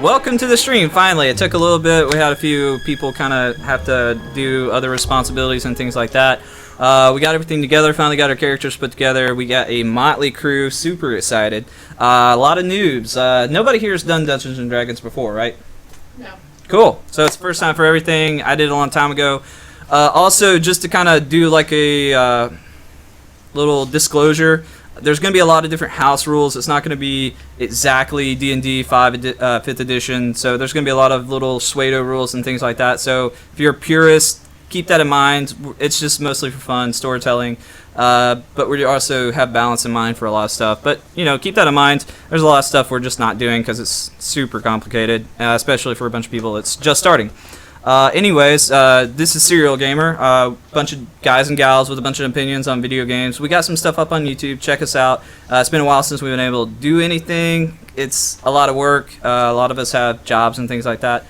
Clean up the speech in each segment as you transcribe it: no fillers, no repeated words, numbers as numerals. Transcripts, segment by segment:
welcome to the stream. Finally, it took a little bit. We had a few people kind of have to do other responsibilities and things like that. We got everything together, finally got our characters put together. We got a motley crew, super excited. A lot of noobs. Nobody here has done Dungeons & Dragons before, right? No. Cool. So it's the first time for everything. I did it a long time ago. Also, just to kind of do like a little disclosure, there's going to be a lot of different house rules. It's not going to be exactly D&D 5th edition, so there's going to be a lot of little pseudo rules and things like that. So if you're a purist, keep that in mind. It's just mostly for fun, storytelling, but we also have balance in mind for a lot of stuff. But, you know, keep that in mind. There's a lot of stuff we're just not doing because it's super complicated, especially for a bunch of people that's just starting. Anyways, this is Serial Gamer, a bunch of guys and gals with a bunch of opinions on video games. We got some stuff up on YouTube. Check us out. It's been a while since we've been able to do anything. It's a lot of work. A lot of us have jobs and things like that.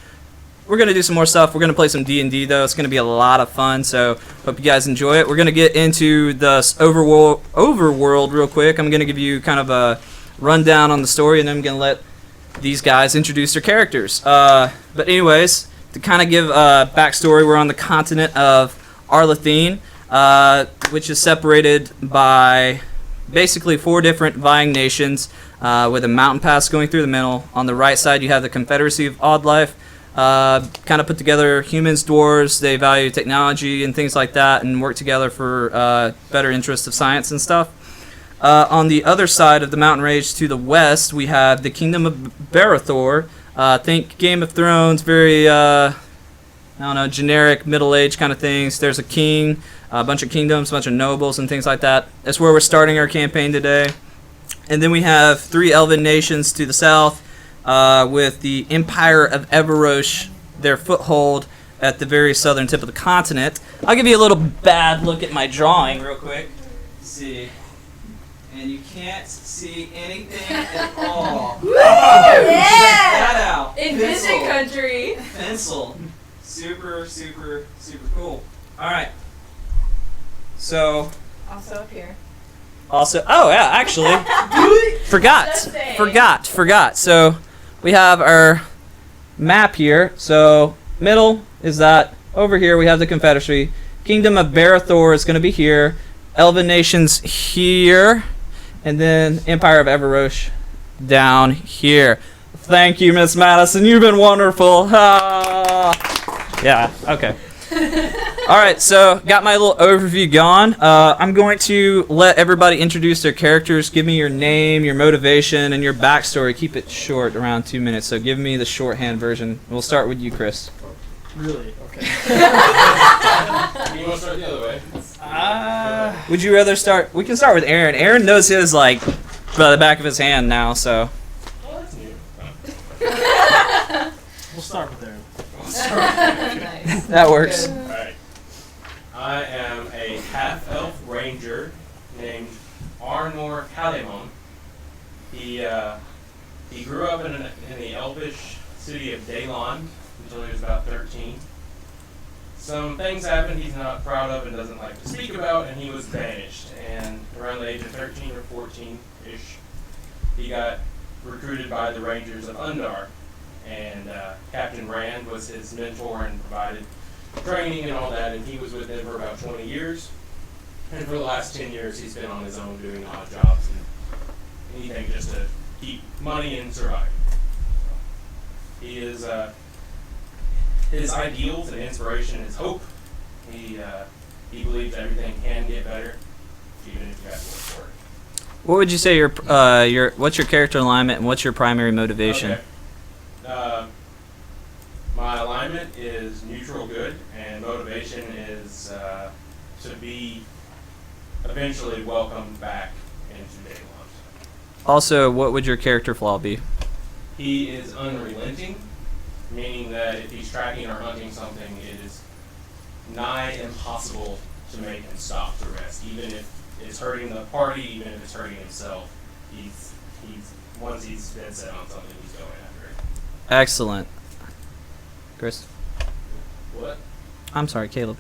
We're going to do some more stuff. We're going to play some D&D, though. It's going to be a lot of fun, so hope you guys enjoy it. We're going to get into the overworld real quick. I'm going to give you kind of a rundown on the story, and then I'm going to let these guys introduce their characters. But anyways, to kind of give a backstory, we're on the continent of Arlethiene, which is separated by basically 4 different vying nations with a mountain pass going through the middle. On the right side, you have the Confederacy of Oddlife, kind of put together humans, dwarves. They value technology and things like that and work together for better interests of science and stuff. On the other side of the mountain range to the west, we have the Kingdom of Barathor. Think Game of Thrones, very, I don't know, generic middle-age kind of things. There's a king, a bunch of kingdoms, a bunch of nobles and things like that. That's where we're starting our campaign today. And then we have 3 elven nations to the south, with the Empire of Everosh, their foothold at the very southern tip of the continent. I'll give you a little bad look at my drawing real quick. Let's see. And you can't see anything at all. Woo! Check Yeah! that out. In Vision Country. Pencil. Super, super, super cool. Alright. So. Also up here. Also, oh yeah, actually. Forgot. So, we have our map here. So, middle is that. Over here we have the Confederacy. Kingdom of Barathor is going to be here. Elven Nations here. And then Empire of Everosh down here. Thank you, Miss Madison. You've been wonderful. Ah. Yeah, okay. Alright, so got my little overview gone. I'm going to let everybody introduce their characters. Give me your name, your motivation, and your backstory. Keep it short, around 2 minutes. So give me the shorthand version. We'll start with you, Chris. Really? Okay. You want to start the other way? Would you rather start? We can start with Aaron. Aaron knows his, like, by the back of his hand now, so. Oh, that's new. We'll start with Aaron. Nice. That works. Alright. I am a half-elf ranger named Arnor Kalimon. He grew up in the elvish city of Daylon until he was about 13. Some things happened he's not proud of and doesn't like to speak about, and he was banished. And around the age of 13 or 14-ish, he got recruited by the Rangers of Undar. And Captain Rand was his mentor and provided training and all that, and he was with them for about 20 years. And for the last 10 years, he's been on his own doing odd jobs and anything just to keep money and survive. So he is, his ideals and inspiration is hope. He believes everything can get better, even if you have to work for it. What would you say what's your character alignment and what's your primary motivation? Okay. My alignment is neutral good, and motivation is to be eventually welcomed back into Daylon. Also, what would your character flaw be? He is unrelenting, meaning that if he's tracking or hunting something, it is nigh impossible to make him stop the rest, even if it's hurting the party, even if it's hurting himself. He's once he's been set on something, he's going after it. Excellent. Chris? What? I'm sorry, Caleb.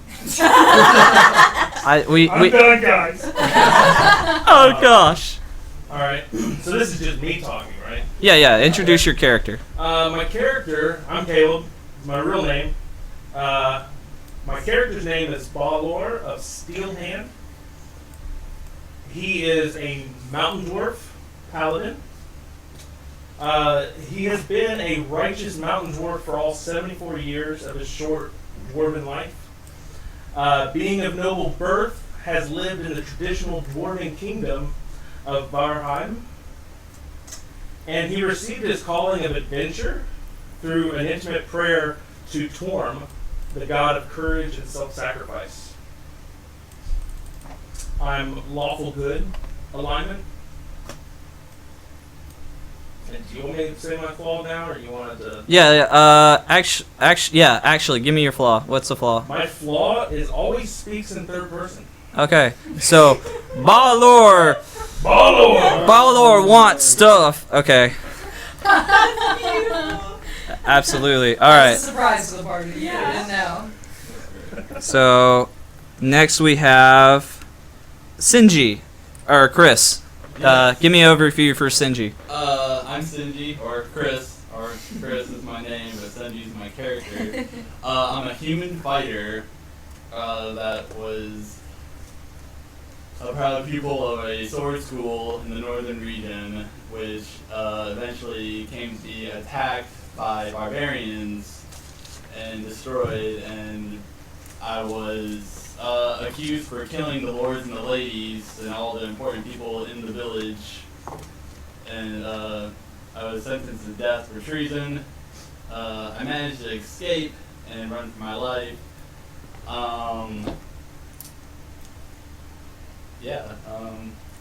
I'm done, guys. Oh gosh. Alright, so this is just me talking, right? Yeah. Introduce your character. My character, I'm Caleb. My real name. My character's name is Balor of Steelhand. He is a mountain dwarf paladin. He has been a righteous mountain dwarf for all 74 years of his short dwarven life. Being of noble birth, has lived in the traditional dwarven kingdom of Varheim. And he received his calling of adventure through an intimate prayer to Torm, the god of courage and self-sacrifice. I'm lawful good alignment. And do you want me to say my flaw now, or you wanted to? Actually, give me your flaw. What's the flaw? My flaw is always speaks in third person. Okay, so Balor wants stuff. Okay. Absolutely. All right. That's a surprise to the party. Yeah. I didn't know. So next we have Sinji, or Chris. Give me an overview for Sinji. I'm Sinji, or Chris is my name, but Sinji is my character. I'm a human fighter that was a proud pupil of a sword school in the northern region, which eventually came to be attacked by barbarians and destroyed, and I was accused for killing the lords and the ladies and all the important people in the village, and I was sentenced to death for treason. I managed to escape and run for my life.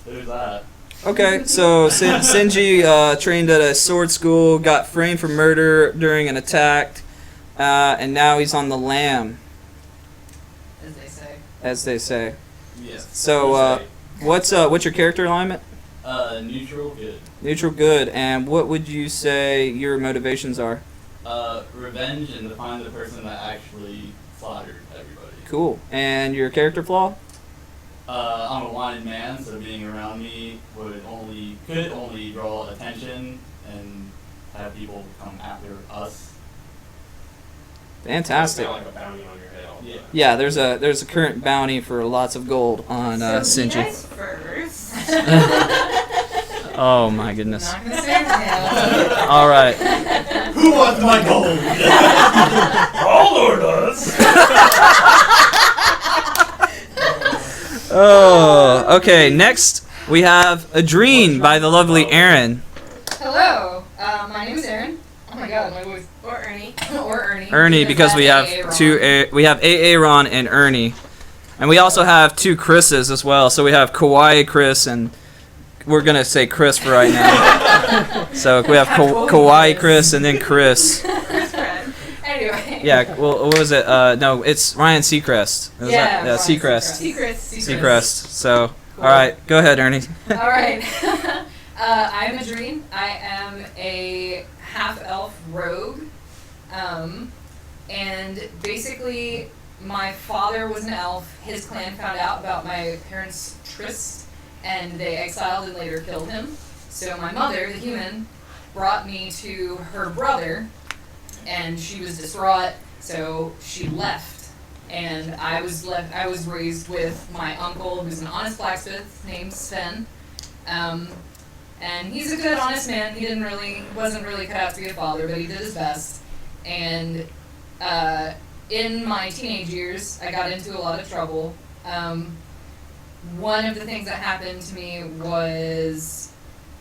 There's that. Okay, so Sinji trained at a sword school, got framed for murder during an attack, and now he's on the lam, as they say. Yes. So, what's your character alignment? Neutral good. Neutral good, and what would you say your motivations are? Revenge and to find the person that actually slaughtered everybody. Cool. And your character flaw? I'm a wanted man, so being around me could only draw attention and have people come after us. Fantastic. Like a bounty on your head all the time. Yeah, there's a current bounty for lots of gold on Sinji. You guys first. Oh my goodness. Not gonna say anything. All right. Who wants my gold? Balor does. Oh, okay. Next we have Adrene by the lovely Erin. Hello. My name is Erin. Oh my god, my voice. Or Ernie. Or Ernie. Ernie, because we have we have Aaron and Ernie, and we also have two Chris's as well. So we have Kawaii Chris, and we're gonna say Chris for right now. So we have Kawaii Chris and then Chris. Anyway. Yeah. Well, what was it? No, it's Ryan Seacrest. Yeah, Seacrest. Seacrest. So, all right, go ahead, Ernie. All right. I'm Adrene. I am a half-elf rogue. And basically, my father was an elf. His clan found out about my parents' tryst, and they exiled and later killed him. So my mother, the human, brought me to her brother, and she was distraught, so she left. And I was raised with my uncle, who's an honest blacksmith named Sven. And he's a good, honest man. He wasn't really cut out to be a father, but he did his best. And in my teenage years, I got into a lot of trouble. One of the things that happened to me was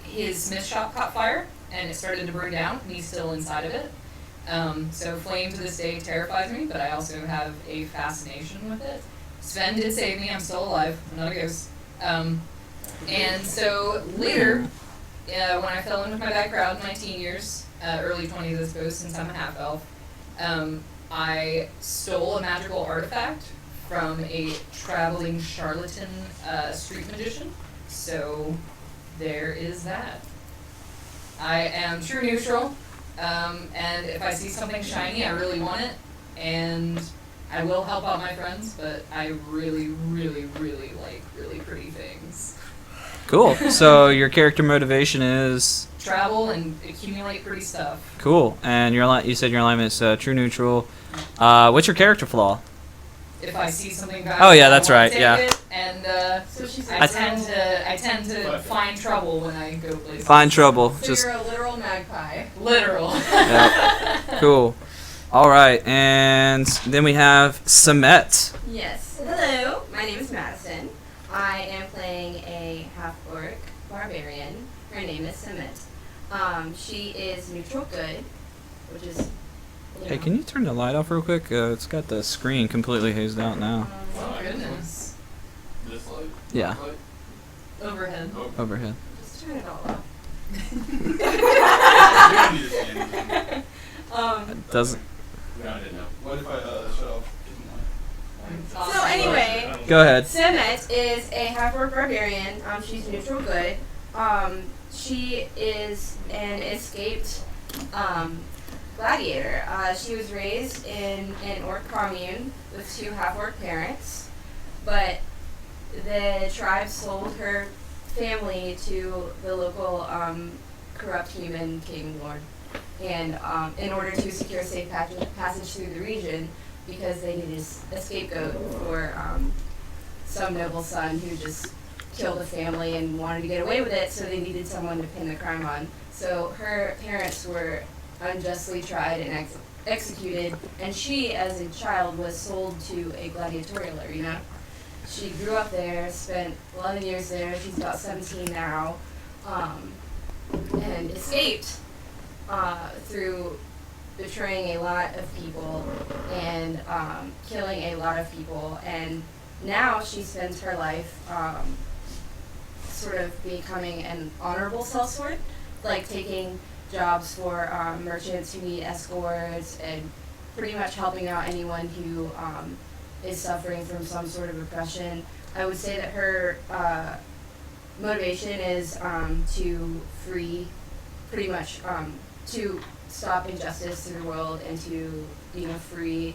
his smith shop caught fire, and it started to burn down, and he's still inside of it. So flame to this day terrifies me, but I also have a fascination with it. Sven did save me. I'm still alive. I'm not a ghost. And so later, when I fell in with my bad crowd in my teen years, early 20s I suppose, since I'm a half-elf, I stole a magical artifact from a traveling charlatan street magician. So there is that. I am true neutral. And if I see something shiny, I really want it, and I will help out my friends, but I really, really, really like really pretty things. Cool. So your character motivation is travel and accumulate pretty stuff. Cool. And you said your alignment is true neutral. What's your character flaw? If I see something bad, Oh, yeah, I that's wanna right, take yeah. it, and So she's I tend to find trouble when I go places. Find trouble. So Just you're a literal magpie. Literal. yeah. Cool. All right, and then we have Samet. Yes. Hello, my name is Madison. I am playing a half-orc barbarian. Her name is Samet. She is neutral good, which is. Hey, can you turn the light off real quick? It's got the screen completely hazed out now. Oh goodness. This light? Yeah. Light? Overhead. Oh. Overhead. Just turn it all off. We don't need to see anything. It doesn't. No, I didn't know. What if I shut off? So anyway, Go ahead. Samet is a half-orc barbarian. She's neutral good. She is an escaped gladiator. She was raised in an orc commune with 2 half-orc parents, but the tribe sold her family to the local corrupt human king lord, and in order to secure safe passage through the region, because they needed a scapegoat for some noble son who just killed a family and wanted to get away with it, so they needed someone to pin the crime on. So her parents were unjustly tried and executed, and she, as a child, was sold to a gladiatorial arena. She grew up there, spent 11 years there. She's about 17 now, and escaped through betraying a lot of people and killing a lot of people. And now she spends her life sort of becoming an honorable sellsword, like taking jobs for merchants who need escorts and pretty much helping out anyone who is suffering from some sort of oppression. I would say that her motivation is to free, pretty much to stop injustice in the world and to, free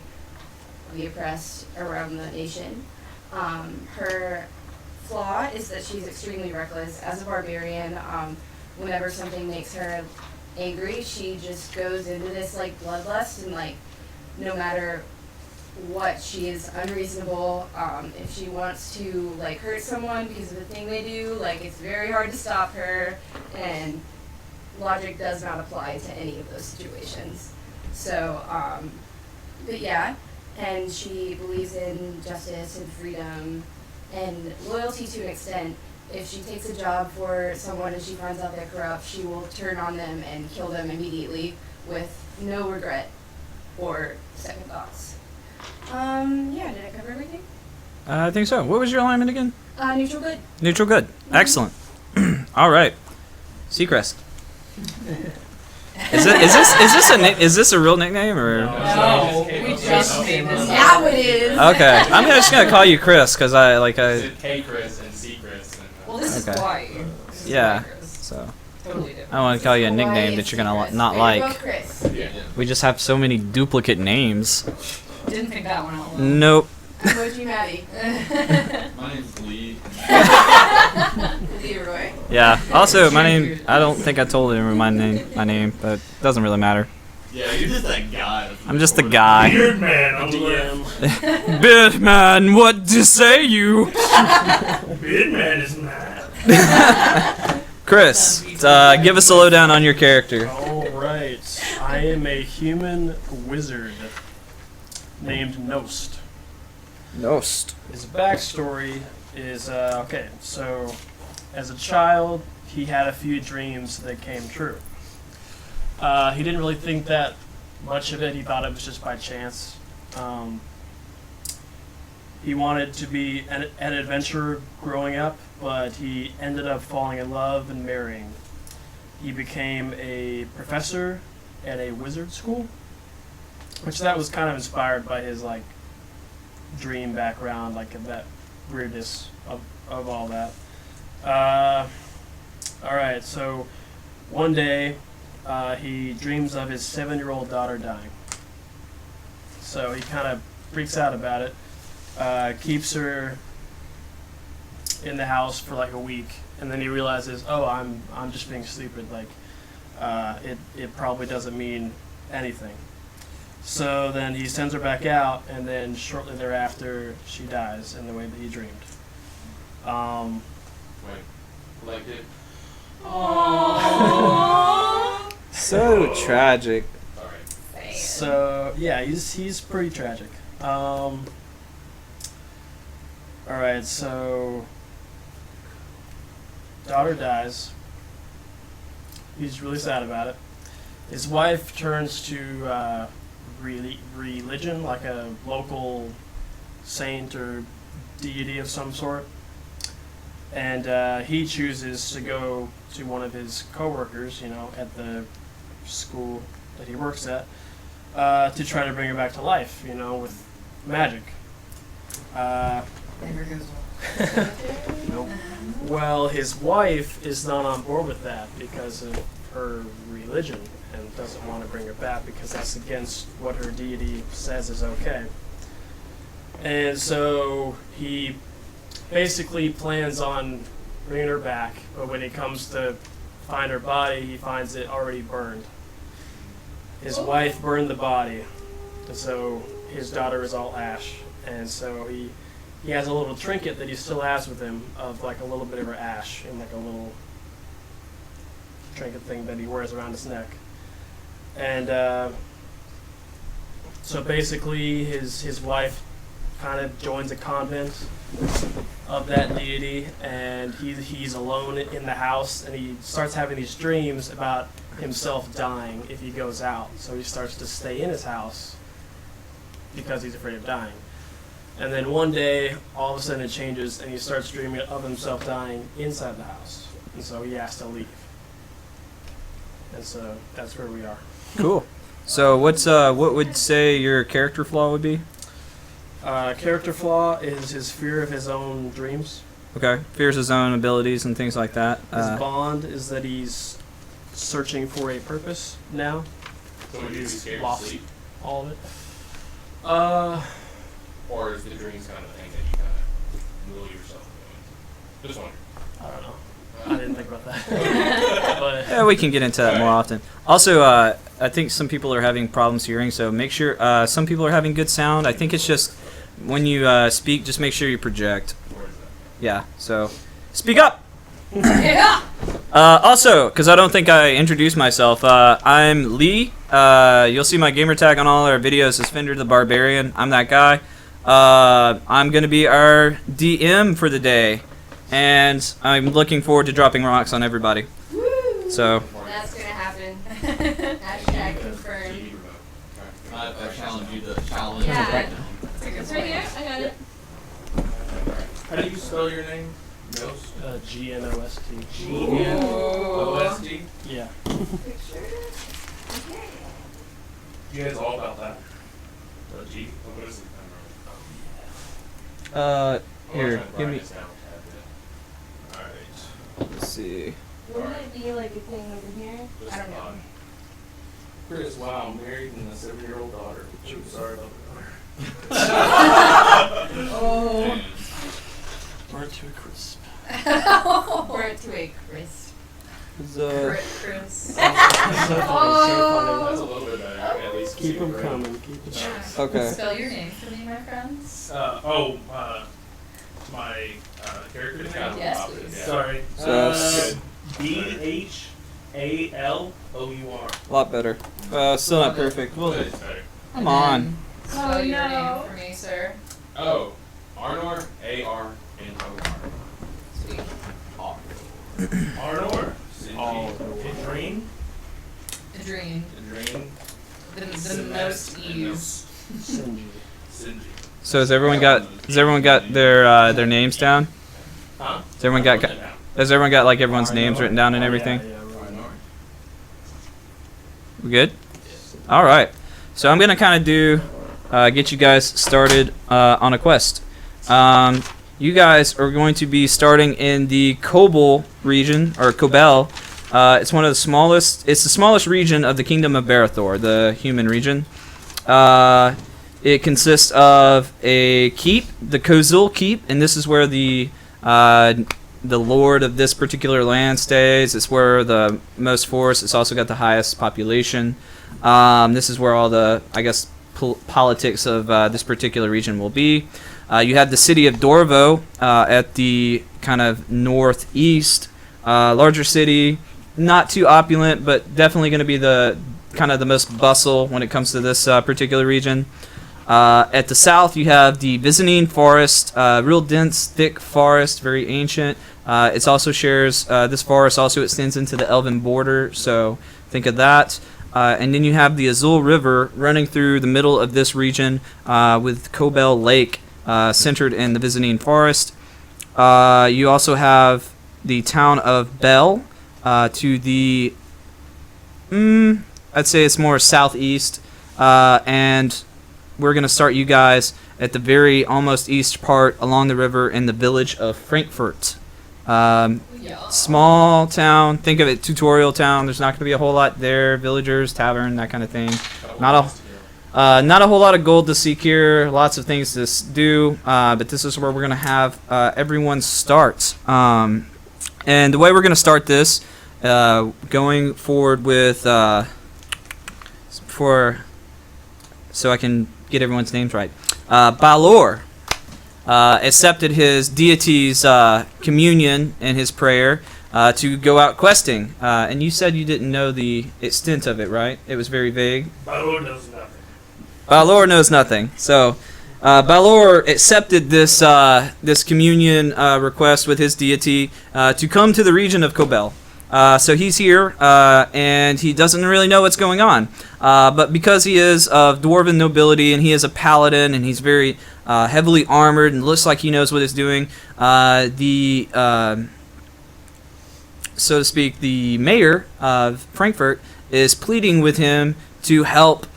the oppressed around the nation. Her flaw is that she's extremely reckless. As a barbarian, whenever something makes her angry, she just goes into this bloodlust, and no matter what, she is unreasonable. If she wants to hurt someone because of the thing they do, it's very hard to stop her, and logic does not apply to any of those situations. So, but yeah, and she believes in justice and freedom and loyalty to an extent. If she takes a job for someone and she finds out they're corrupt, she will turn on them and kill them immediately with no regret or second thoughts. Yeah, did I cover everything? I think so. What was your alignment again? Neutral good. Neutral good. Excellent. All right. Seacrest. Is this a real nickname or? No, we just made this. Now it is. Okay, I'm just gonna call you Chris because I. K Chris and C Chris. Well, this is Okay. Hawaii. This is Yeah. Chris. So Totally different. I don't want to call you a Hawaii nickname and that you're gonna Chris. not There you go, like. Chris. Yeah. We just have so many duplicate names. Didn't think that one out loud. Nope. Emoji Maddie. My name's Lee. Leroy. Yeah. Also, my name. I don't think I told him my name, but it doesn't really matter. Yeah, you're just that guy. I'm just the guy. Beard man, I'm DM. Beard man, what to say you? Beard man is mad. Chris, give us a lowdown on your character. Alright. I am a human wizard named Nost. Nost. His backstory is, okay, so as a child, he had a few dreams that came true. He didn't really think that much of it. He thought it was just by chance. He wanted to be an adventurer growing up, but he ended up falling in love and marrying. He became a professor at a wizard school, which that was kind of inspired by his dream background, that weirdness of all that. Alright, so one day he dreams of his 7-year-old daughter dying. So he kind of freaks out about it, keeps her in the house for a week, and then he realizes, oh, I'm just being stupid. it probably doesn't mean anything. So then he sends her back out, and then shortly thereafter, she dies in the way that he dreamed. Wait, collected. So tragic. Sorry. So yeah, he's pretty tragic. All right, so daughter dies. He's really sad about it. His wife turns to religion, like a local saint or deity of some sort, and he chooses to go to one of his coworkers, at the school that he works at, to try to bring her back to life, with magic. Never goes well. Nope. Well, his wife is not on board with that because of her religion and doesn't want to bring her back because that's against what her deity says is okay. And so he basically plans on bringing her back, but when he comes to find her body, he finds it already burned. His wife burned the body, and so his daughter is all ash, and so he has a little trinket that he still has with him of like a little bit of her ash in like a little trinket thing that he wears around his neck. And so basically his wife kind of joins a convent of that deity, and he's alone in the house, and he starts having these dreams about himself dying if he goes out. So he starts to stay in his house because he's afraid of dying. And then one day, all of a sudden it changes, and he starts dreaming of himself dying inside the house. And so he has to leave. And so that's where we are. Cool. So what would say your character flaw would be? Character flaw is his fear of his own dreams. Okay. Fears his own abilities and things like that. His bond is that he's searching for a purpose now. So would you be He's scared to lost sleep? all of it. Or is the dreams kind of thing that you kind of will yourself into? Just wondering. I don't know. I didn't think about that. But Yeah, we can get into that more often. Also, I think some people are having problems hearing, so make sure. Some people are having good sound. I think it's just when you speak, just make sure you project. Where is that? Yeah. So, speak up. Yeah. Also, because I don't think I introduced myself, I'm Lee. You'll see my gamer tag on all our videos as Fender the Barbarian. I'm that guy. I'm going to be our DM for the day, and I'm looking forward to dropping rocks on everybody. Woo! So, That's gonna happen. Hashtag confirmed. TV remote. I challenge you to challenge Yeah. right now. It's right here. I got it. How do you spell your name? Ghost? GNOST. G-N-O-S-T? Yeah. Picture. Okay. You guys all about that? The G? What is it? here, give me. Alright. Let's see. Wouldn't it be like a thing over here? I don't know. Chris, wow, I'm married and a 7-year-old daughter. Oops, sorry about the daughter. Oh. Burnt to a crisp. Burnt to a crisp. Chris. So funny. That's a little bit better. At least Keep them right. coming. Keep them coming. Okay. Spell your name for me, my friends. My character name? Yes, please. Sorry. So- BHALOUR. A lot better. Still not perfect. Well, But it's better. come on. Spell your no. name for me, sir. Oh, Arnor, A-R-N-O-R. Sweet. Arnor. Oh, Idrine. Adrien. Adrien. The most ease. Sinji. Sinji. So has everyone got their names down? Huh? Has everyone got like everyone's names written down and everything? Yeah, right. Arnor. We good? All right. So I'm gonna kind of do get you guys started on a quest. You guys are going to be starting in the Kobel region or Kobel. It's one of the smallest. It's the smallest region of the Kingdom of Barathor, the human region. It consists of a keep, the Kozul Keep, and this is where the the lord of this particular land stays. It's where the most force. It's also got the highest population. This is where all the, I guess, politics of this particular region will be. You have the city of Dorvo at the kind of northeast, larger city, not too opulent, but definitely going to be the kind of the most bustle when it comes to this particular region. At the south, you have the Byzantine forest, real dense, thick forest, very ancient. It also shares, this forest also extends into the Elven border, so think of that. And then you have the Azul River running through the middle of this region with Cobell Lake centered in the Byzantine forest. You also have the town of Bell to the, I'd say it's more southeast, and we're going to start you guys at the very almost east part along the river in the village of Frankfurt. Yeah. Small town, think of it tutorial town. There's not going to be a whole lot there. Villagers, tavern, that kind of thing. Not a whole lot of gold to seek here. Lots of things to do, but this is where we're going to have everyone start. And the way we're going to start this, going forward with, so I can get everyone's names right. Balor accepted his deity's communion and his prayer to go out questing. And you said you didn't know the extent of it, right? It was very vague. Balor knows nothing. Balor knows nothing. So Balor accepted this this communion request with his deity to come to the region of Cobell. So he's here, and he doesn't really know what's going on. But because he is of dwarven nobility, and he is a paladin, and he's very heavily armored, and looks like he knows what he's doing, so to speak, the mayor of Frankfurt is pleading with him to help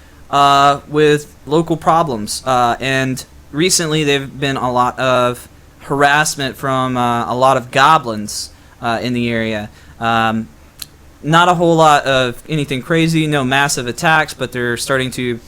with local problems. And recently, there've been a lot of harassment from a lot of goblins in the area. Not a whole lot of anything crazy, no massive attacks, but they're starting to,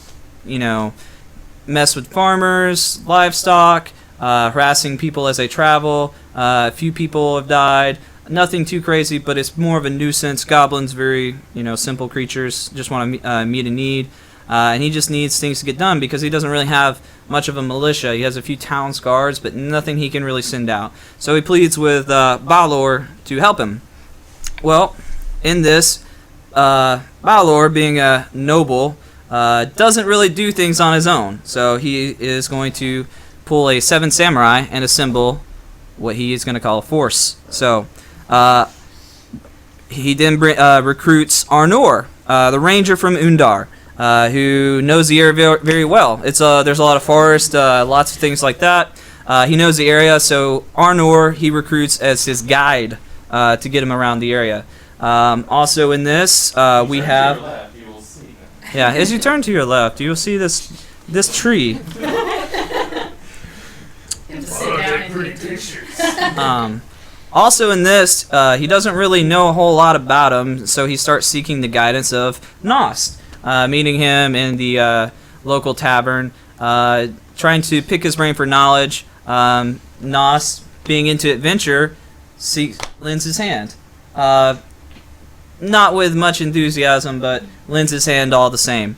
mess with farmers, livestock, harassing people as they travel. A few people have died. Nothing too crazy, but it's more of a nuisance. Goblins, very, simple creatures, just want to meet a need. And he just needs things to get done because he doesn't really have much of a militia. He has a few town guards, but nothing he can really send out. So he pleads with Balor to help him. Well, in this, Balor, being a noble, doesn't really do things on his own. So he is going to pull a 7 samurai and assemble what he is going to call a force. So he then recruits Arnor, the ranger from Undar, who knows the area very well. There's a lot of forest, lots of things like that. He knows the area, so Arnor he recruits as his guide to get him around the area. Also in this, we have... Yeah, as you turn to your left, you'll see this tree. Also in this, he doesn't really know a whole lot about him, so he starts seeking the guidance of Nost, meeting him in the local tavern, trying to pick his brain for knowledge. Nost, being into adventure, lends his hand. Not with much enthusiasm, but lends his hand all the same.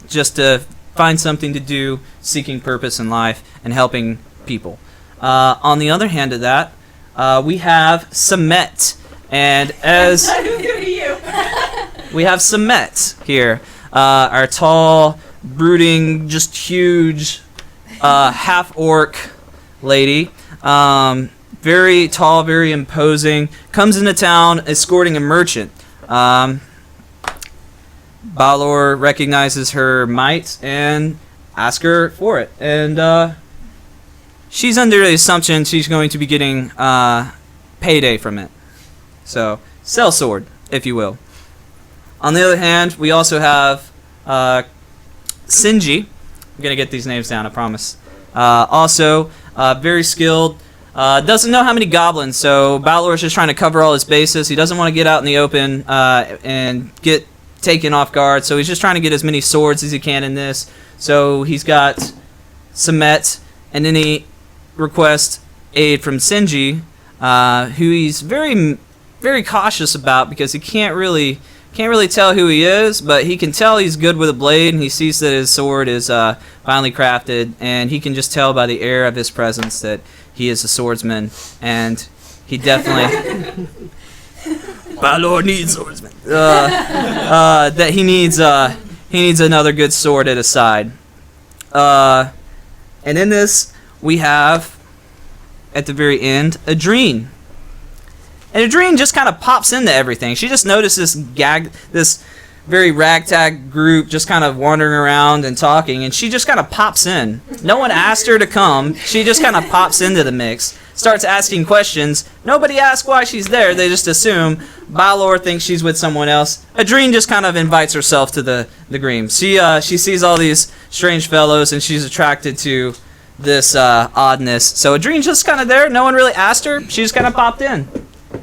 Just to find something to do, seeking purpose in life, and helping people. On the other hand of that, we have Samet. And as we have Samet here, our tall, brooding, just huge, half-orc lady. Very tall, very imposing. Comes into town escorting a merchant. Balor recognizes her might and asks her for it. And she's under the assumption she's going to be getting payday from it. So, sellsword, if you will. On the other hand, we also have Sinji. I'm going to get these names down, I promise. Also, very skilled. Doesn't know how many goblins, so Balor's just trying to cover all his bases. He doesn't want to get out in the open and get taken off guard, so he's just trying to get as many swords as he can in this. So he's got Samet, and then he requests aid from Sinji who he's very, very cautious about because he can't really tell who he is, but he can tell he's good with a blade, and he sees that his sword is finely crafted, and he can just tell by the air of his presence that he is a swordsman, and he definitely. My lord needs swordsmen. That he needs another good sword at his side. And in this, we have, at the very end, Adrene. And Adrene just kind of pops into everything. She just notices this very ragtag group just kind of wandering around and talking, and she just kind of pops in. No one asked her to come. She just kind of pops into the mix, starts asking questions. Nobody asks why she's there. They just assume. Balor thinks she's with someone else. Adrene just kind of invites herself to the green. She sees all these strange fellows, and she's attracted to this oddness. So Adrene's just kind of there. No one really asked her. She just kind of popped in.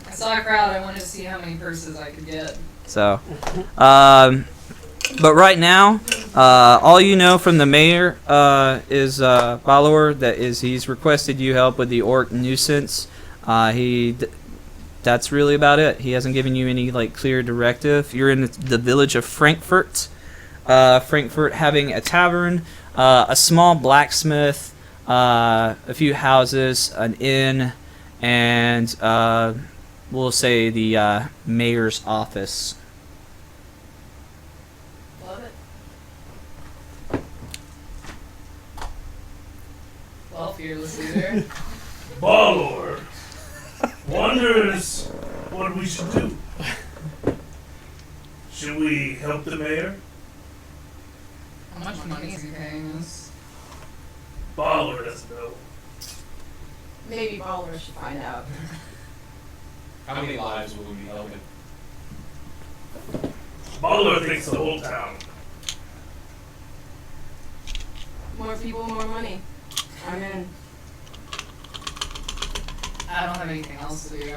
I saw a crowd. I wanted to see how many purses I could get. So, but right now, all you know from the mayor is Balor. He's requested you help with the orc nuisance. That's really about it. He hasn't given you any clear directive. You're in the village of Frankfurt. Frankfurt having a tavern, a small blacksmith, a few houses, an inn, and we'll say the mayor's office. Love it. Well, fearless leader. Balor wonders what we should do. Should we help the mayor? How much money is he paying us? Balor doesn't know. Maybe Balor should find out. How many lives will we be helping? Balor thinks the whole town. More people, more money. I'm in. I don't have anything else to do.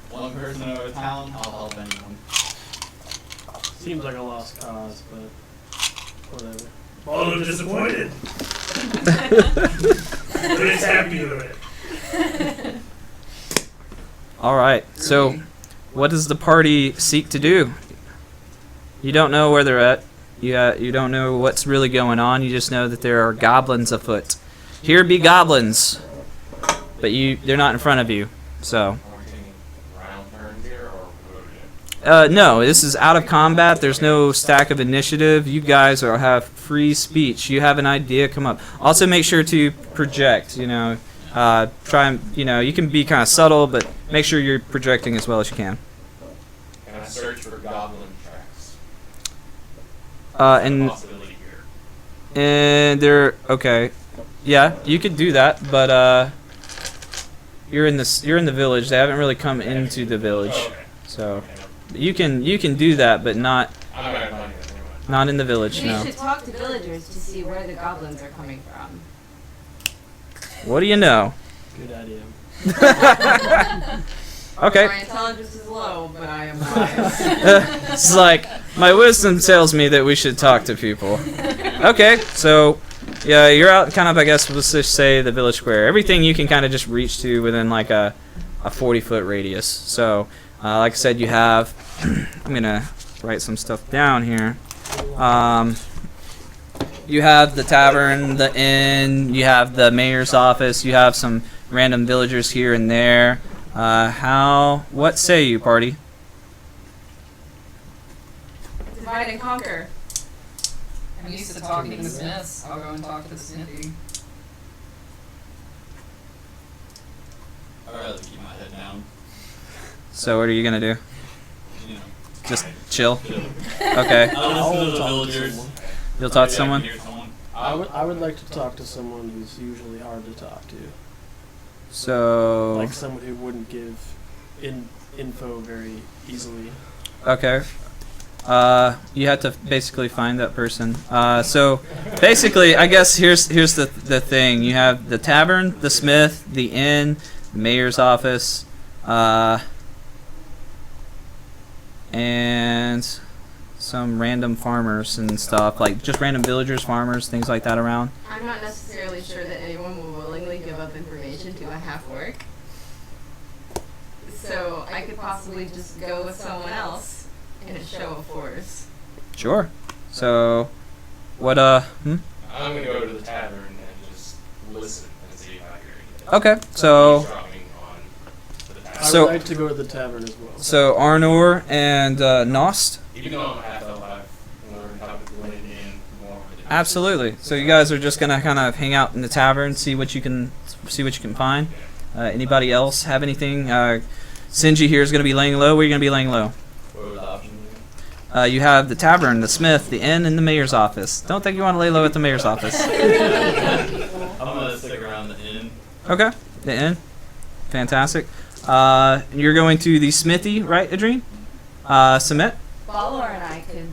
One person over town, I'll help anyone. Seems like a lost cause, but whatever. Balor's disappointed. But he's happy with it. All right. So, what does the party seek to do? You don't know where they're at. You don't know what's really going on. You just know that there are goblins afoot. Here be goblins, but they're not in front of you. So. Are we taking round turns here, or what are we doing? No, this is out of combat. There's no stack of initiative. You guys have free speech. You have an idea, come up. Also, make sure to project. Try and you can be kind of subtle, but make sure you're projecting as well as you can. Can I search for goblin tracks? And Possibility here. okay, yeah, you could do that, but you're in the village. They haven't really come into the village, Oh, okay. so Okay, you can do that, but not I'm not gonna find it anyway. not in the village. We No. should talk to villagers to see where the goblins are coming from. What do you know? Good idea. Okay. My intelligence is low, but I am wise. It's like my wisdom tells me that we should talk to people. Okay, so yeah, you're out kind of, I guess, let's just say the village square. Everything you can kind of just reach to within like a 40-foot radius. So, like I said, you have. I'm gonna write some stuff down here. You have the tavern, the inn. You have the mayor's office. You have some random villagers here and there. What say you, party? Divide and conquer. I'm used to talking to the smiths. I'll go and talk to the smithy. I'd rather keep my head down. So what are you gonna do? You know. Just chill? chill. Okay. I'll listen to the talk to villagers. someone. You'll talk to Maybe I someone? can hear someone. I would like to talk to someone who's usually hard to talk to. So Like someone who wouldn't give info very easily. okay. You have to basically find that person. So basically, I guess here's the thing. You have the tavern, the smith, the inn, the mayor's office, and some random farmers and stuff, like just random villagers, farmers, things like that around. I'm not necessarily sure that anyone will willingly give up information to a half-orc. So I could possibly just go with someone else in a show of force. Sure. So, what, I'm gonna go to the tavern and just listen and see if I hear anything. Okay, so, Eavesdropping on the tavern. So- I would like to go to the tavern as well. so Arnor and, Nost? Even though I'm a half elf, I've learned how to blend in more with the Absolutely. So you guys are just gonna kind of hang out in the tavern, see what you can find. Anybody else have anything? Sinji here is gonna be laying low. Where are you gonna be laying low? What were the options You have the tavern, the smith, the inn, and the mayor's office. Don't think you want to lay low at the mayor's office. again? I'm gonna stick around the inn. Okay, the inn. Fantastic. You're going to the smithy, right, Adrien? Submit? Balor and I could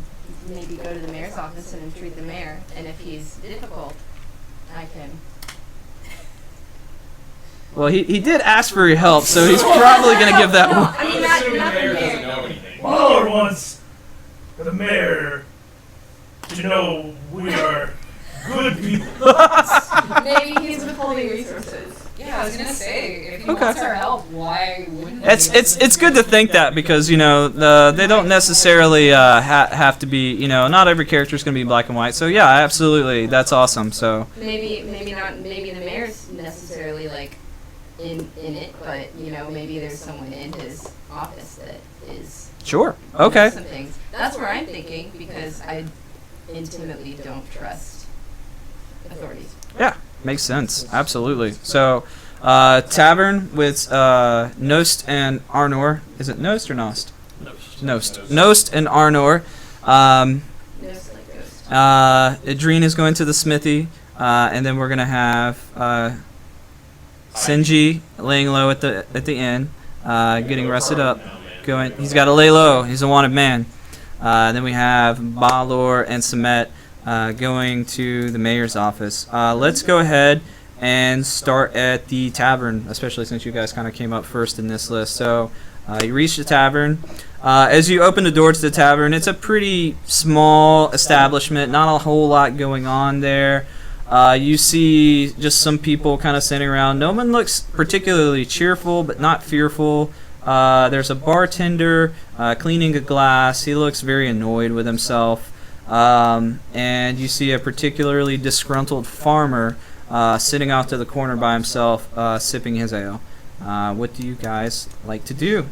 maybe go to the mayor's office and entreat the mayor, and if he's difficult, I can. Well, he did ask for your help, so he's probably going to give that one. I mean, Assuming not the the mayor doesn't mayor. know anything. Waller wants the mayor to know we are good people. Maybe he's withholding resources. Yeah, I was gonna say, if he Okay. wants our help, why wouldn't he? It's good to think that because they don't necessarily have to be, not every character is going to be black and white. So yeah, absolutely, that's awesome. So Maybe the mayor's necessarily like in it, but maybe there's someone in his office that is sure, okay. some things. That's where I'm thinking because I intimately don't trust authorities. Yeah, makes sense. Absolutely. So, tavern with Nost and Arnor. Is it Nost or Nost? Nost. Nost and Arnor. There's like ghosts. Adrien is going to the smithy, and then we're gonna have Sinji laying low at the inn, getting rested up. He's got to lay low. He's a wanted man. Then we have Balor and Samet going to the mayor's office. Let's go ahead and start at the tavern, especially since you guys kind of came up first in this list. So you reach the tavern. As you open the door to the tavern, it's a pretty small establishment, not a whole lot going on there. You see just some people kind of sitting around. No one looks particularly cheerful, but not fearful. There's a bartender cleaning a glass. He looks very annoyed with himself. And you see a particularly disgruntled farmer sitting off to the corner by himself, sipping his ale. What do you guys like to do?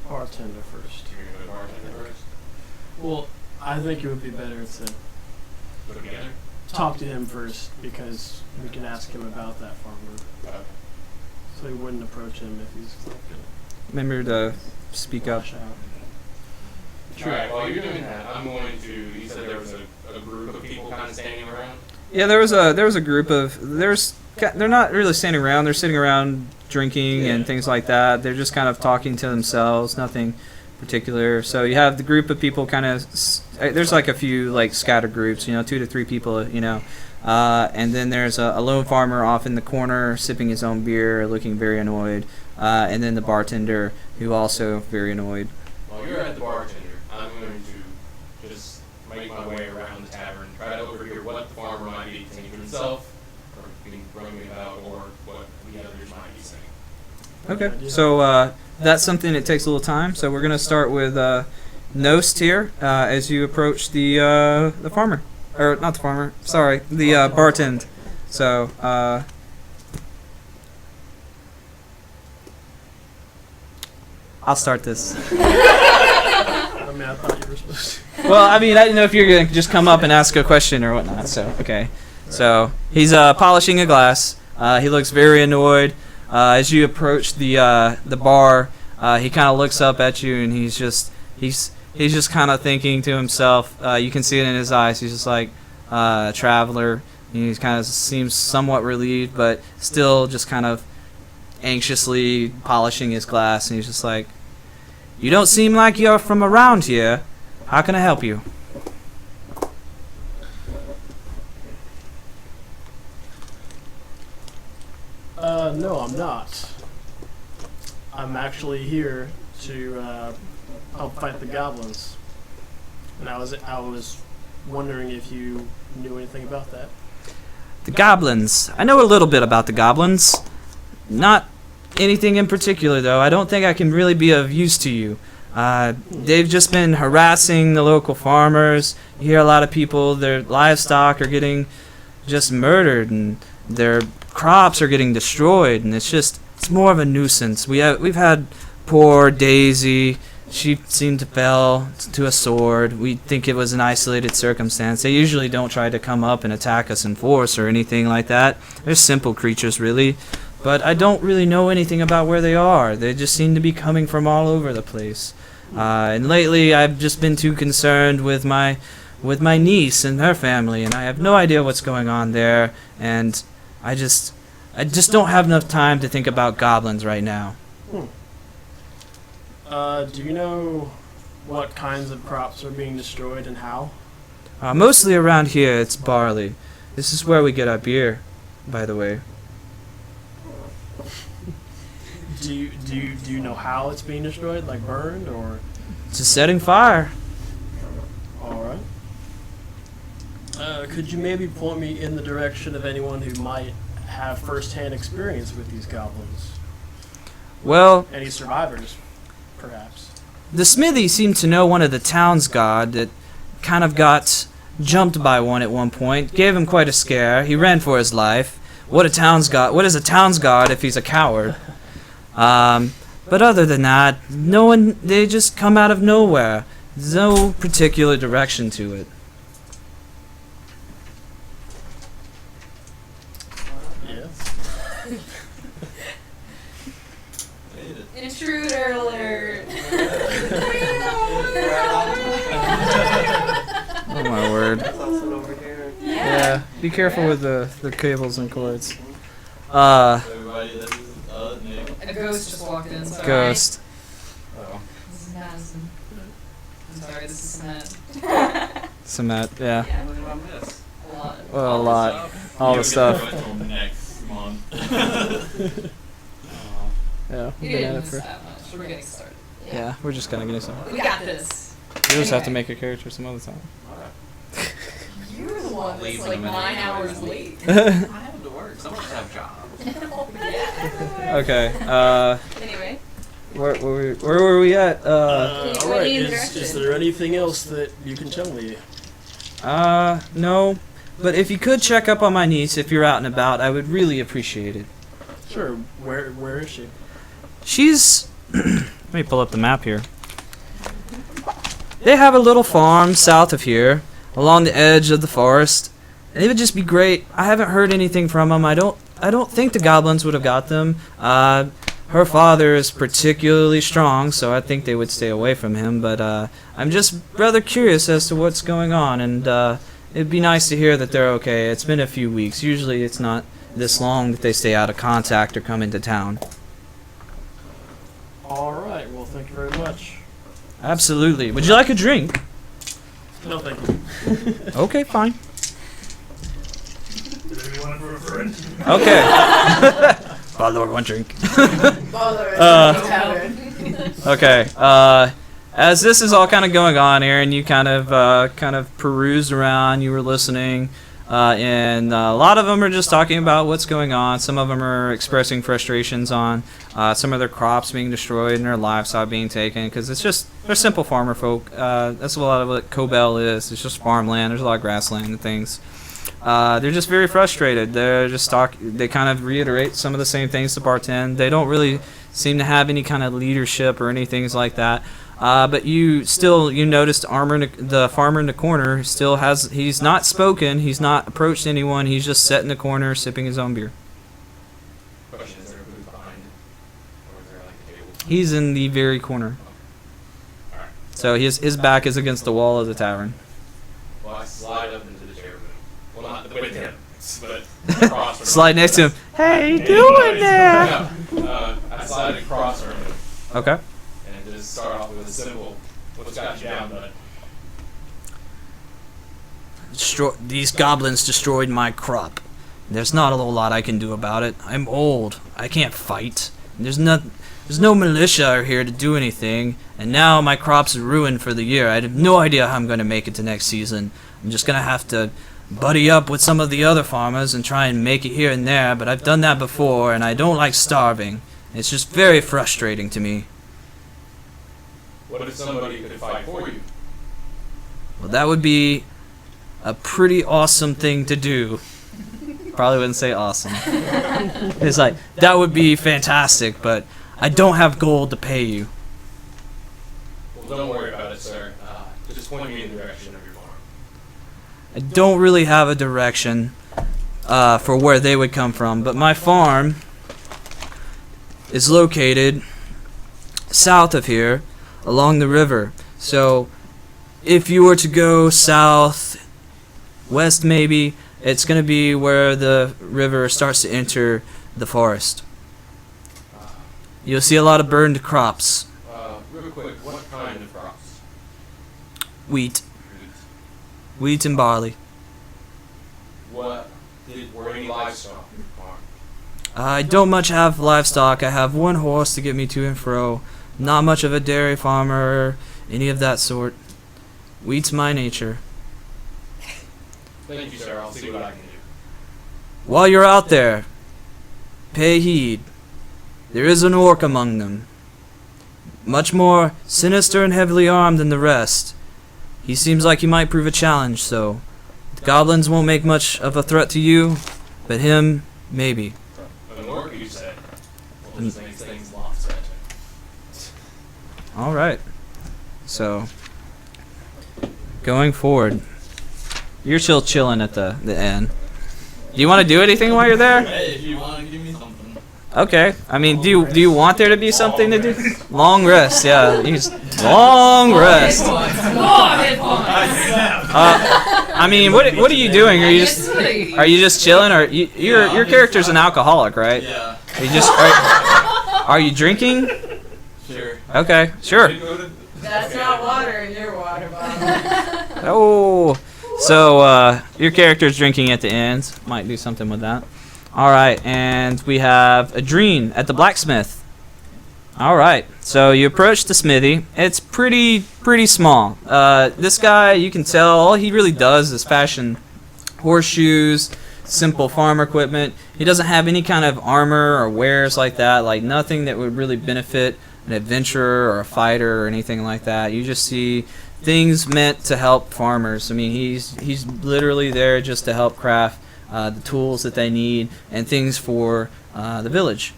Bartender first. You're gonna go to bartender first? Well, I think it would be better to Put it together? talk to him first because we can ask him about that farmer. Okay. So he wouldn't approach him if he's like Remember to speak up. lash out. Alright, while you're doing that, I'm going to, you said there was a group of people kind of standing around? Yeah, there was a group of they're not really standing around. They're sitting around drinking and things like that. They're just kind of talking to themselves, nothing particular. So you have the group of people kind of there's like a few like scattered groups, 2 to 3 people, and then there's a lone farmer off in the corner sipping his own beer, looking very annoyed, and then the bartender who also very annoyed. While you're at the bartender, I'm going to just make my way around the tavern, try to overhear what the farmer might be saying to himself, or being grumbling about, or what the others might be saying. Okay, so that's something that takes a little time. So we're gonna start with Nost here as you approach the farmer, or not the farmer. Sorry, the bartend. So I'll start this. I mean, I thought you were supposed to. Well, I mean, I didn't know if you're gonna just come up and ask a question or whatnot. So okay, so he's polishing a glass. He looks very annoyed. As you approach the bar, he kind of looks up at you and he's just kind of thinking to himself. You can see it in his eyes. He's just like traveler. He kind of seems somewhat relieved, but still just kind of anxiously polishing his glass. And he's just like, "You don't seem like you're from around here. How can I help you?" No, I'm not. I'm actually here to help fight the goblins. And I was wondering if you knew anything about that. The goblins. I know a little bit about the goblins. Not anything in particular, though. I don't think I can really be of use to you. They've just been harassing the local farmers. You hear a lot of people, their livestock are getting just murdered, and their crops are getting destroyed, and it's more of a nuisance. We've had poor Daisy. She seemed to fell to a sword. We think it was an isolated circumstance. They usually don't try to come up and attack us in force or anything like that. They're simple creatures, really. But I don't really know anything about where they are. They just seem to be coming from all over the place. And lately, I've just been too concerned with my niece and her family, and I have no idea what's going on there. And I just don't have enough time to think about goblins right now. Do you know what kinds of crops are being destroyed and how? Mostly around here, it's barley. This is where we get our beer, by the way. Do you know how it's being destroyed? Like burned or? Just setting fire. All right. Could you maybe point me in the direction of anyone who might have first-hand experience with these goblins? Well, Any survivors, perhaps? the smithy seemed to know one of the town's god that kind of got jumped by one at one point. Gave him quite a scare. He ran for his life. What is a town's god if he's a coward? But other than that, no one. They just come out of nowhere. There's no particular direction to it. Yes. Intruder alert! Oh my word. Yeah, be careful with the cables and cords. Everybody, this is Nick. A ghost just walked in. Sorry. Ghost. Oh. This is Madison. I'm sorry, this is Cement. Cement, yeah. What did I miss? A lot. Well, a lot. All the You stuff. don't get to wait till next month. Oh. Yeah, You we've been at didn't it miss for. that much. We're getting started. Yeah, we're just kind of getting some. We got this. You just have to Anyway. make a character some other time. You're the one that's Leave like them in 9 the hours way. late. I have to work. Some of us have jobs. Oh, yeah. Okay. Anyway. Where were we at? All What right. do you Is direction? there anything else that you can tell me? No. But if you could check up on my niece if you're out and about, I would really appreciate it. Sure. Where is she? She's. Let me pull up the map here. They have a little farm south of here, along the edge of the forest. And it would just be great. I haven't heard anything from them. I don't think the goblins would have got them. Her father is particularly strong, so I think they would stay away from him. But I'm just rather curious as to what's going on, and it'd be nice to hear that they're okay. It's been a few weeks. Usually it's not this long that they stay out of contact or come into town. All right. Well, thank you very much. Absolutely. Would you like a drink? No, thank you. Okay, fine. Do you want it for a friend? Okay. Father, one drink. Okay. As this is all kind of going on here, and you kind of perused around, you were listening, and a lot of them are just talking about what's going on. Some of them are expressing frustrations on some of their crops being destroyed and their livestock being taken, because they're simple farmer folk. That's a lot of what Cobell is. It's just farmland. There's a lot of grassland and things. They're just very frustrated. They kind of reiterate some of the same things to bartend. They don't really seem to have any kind of leadership or anything like that. But you noticed the farmer in the corner he's not spoken, he's not approached anyone, he's just sat in the corner sipping his own beer. Question, is there a booth behind it? Or is there like a table? He's in the very corner. Alright. So his back is against the wall of the tavern. Well, I slide up into the chair with him. Well, not with him, but across from him. Slide next to him. Hey, doing there? No, I slide across from him Okay. and just start off with a simple, what's got you down, bud? These goblins destroyed my crop. There's not a whole lot I can do about it. I'm old. I can't fight. There's no militia here to do anything, and now my crops are ruined for the year. I have no idea how I'm going to make it to next season. I'm just going to have to buddy up with some of the other farmers and try and make it here and there, but I've done that before, and I don't like starving. It's just very frustrating to me. What if somebody could fight for you? Well, that would be a pretty awesome thing to do. Probably wouldn't say awesome. It's like, that would be fantastic, but I don't have gold to pay you. Well, don't worry about it, sir. Just point me in the direction of your farm. I don't really have a direction for where they would come from, but my farm is located south of here, along the river. So if you were to go south, west maybe, it's going to be where the river starts to enter the forest. You'll see a lot of burned crops. Real quick, what kind of crops? Wheat and barley. Were any livestock on your farm? I don't much have livestock. I have one horse to get me to and fro. Not much of a dairy farmer or any of that sort. Wheat's my nature. Thank you, sir. I'll see what I can do. While you're out there, pay heed. There is an orc among them. Much more sinister and heavily armed than the rest. He seems like he might prove a challenge, so the goblins won't make much of a threat to you, but him, maybe. An orc, you said? Well, this makes things lots better. Alright. So, going forward, you're still chilling at the inn. Do you want to do anything while you're there? Hey, if you want to give me something. Okay. I mean, do you want there to be something to do? Long rest, yeah. You just, long rest. I mean, what are you doing? Are you just chilling, or your character's an alcoholic, right? Yeah. Are you drinking? Sure. Okay, sure. That's not water in your water bottle. Oh, so your character's drinking at the end. Might do something with that. All right, and we have Adrene at the blacksmith. All right, so you approach the smithy. It's pretty small. This guy, you can tell, all he really does is fashion horseshoes, simple farm equipment. He doesn't have any kind of armor or wares like that, like nothing that would really benefit an adventurer or a fighter or anything like that. You just see things meant to help farmers. I mean, he's literally there just to help craft the tools that they need and things for the village.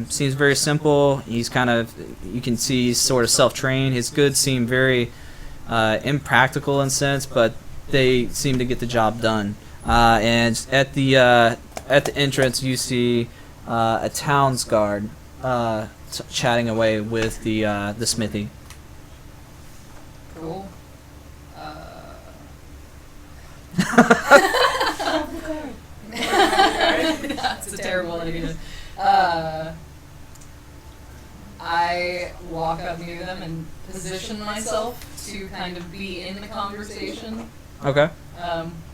Seems very simple. He's kind of, you can see he's sort of self-trained. His goods seem very impractical in a sense, but they seem to get the job done. And at the entrance, you see a town's guard chatting away with the smithy. Cool. That's a terrible idea. I walk up near them and position myself to kind of be in the conversation Okay.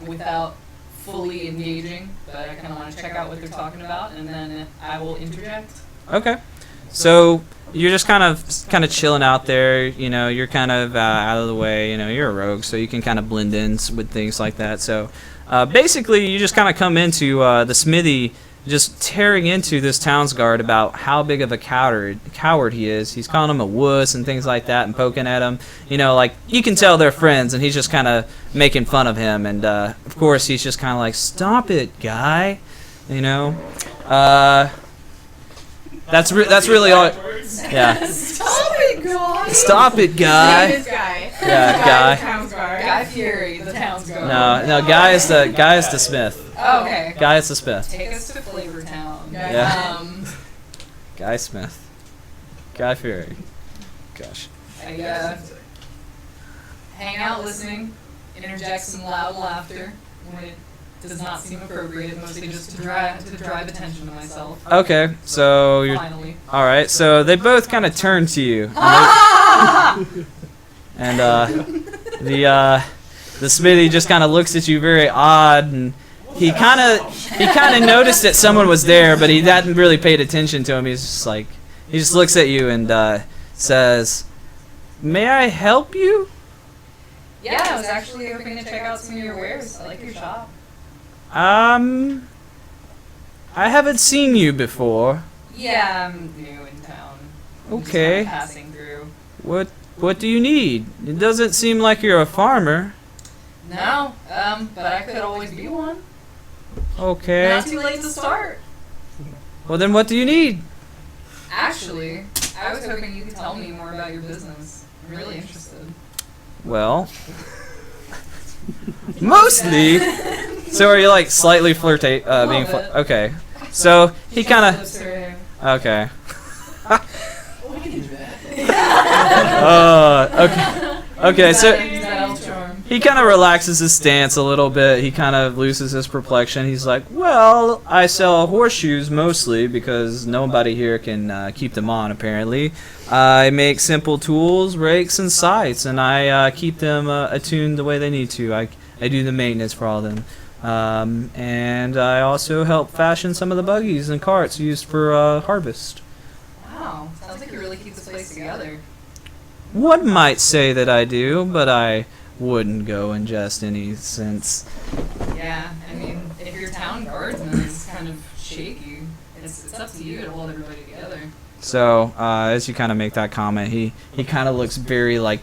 without fully engaging, but I kind of want to check out what they're talking about, and then I will interject. Okay. So you're just kind of chilling out there. You know, you're kind of out of the way. You know, you're a rogue, so you can kind of blend in with things like that. So basically, you just kind of come into the smithy, just tearing into this town's guard about how big of a coward he is. He's calling him a wuss and things like that, and poking at him. You know, like you can tell they're friends, and he's just kind of making fun of him. And of course, he's just kind of like, "Stop it, guy," you know. That's really all. Yeah. Stop it, guy. Stop it, guy. Name is Guy. Yeah, Guy. The town's guard. Guy Fury, the town's guard. No, Guy is the smith. Oh, okay. Guy is the smith. Take us to Flavor Town. Yeah. Guy Smith. Guy Fury. Gosh. I hang out listening, interject some loud laughter when it does not seem appropriate, mostly just to drive attention to myself. Okay, so you're Finally. all right. So they both kind of turn to you, and the smithy just kind of looks at you very odd, and he kind of noticed that someone was there, but he hadn't really paid attention to him. He's just like, he just looks at you and says, "May I help you?" Yeah, I was actually hoping to check out some of your wares. I like your shop. I haven't seen you before. Yeah, I'm new in town. I'm just Okay. kinda passing through. What do you need? It doesn't seem like you're a farmer. No, but I could always be one. Okay. Not too late to start. Well, then what do you need? Actually, I was hoping you could tell me more about your business. I'm really interested. Well, mostly. So are you like slightly flirtate? Being bit. okay. So he kind Lips of. to her hair. Okay. We can do that. Okay. Okay. Use So that elf charm. he kind of relaxes his stance a little bit. He kind of loses his perplexion. He's like, "Well, I sell horseshoes mostly because nobody here can keep them on. Apparently, I make simple tools, rakes, and scythes, and I keep them attuned the way they need to. I do the maintenance for all of them." And I also help fashion some of the buggies and carts used for harvest. Wow, sounds like you really keep this place together. One might say that I do, but I wouldn't go in just any sense. Yeah, I mean, if your town guardsman is kind of shaky, it's up to you to hold everybody together. So as you kind of make that comment, he kind of looks very like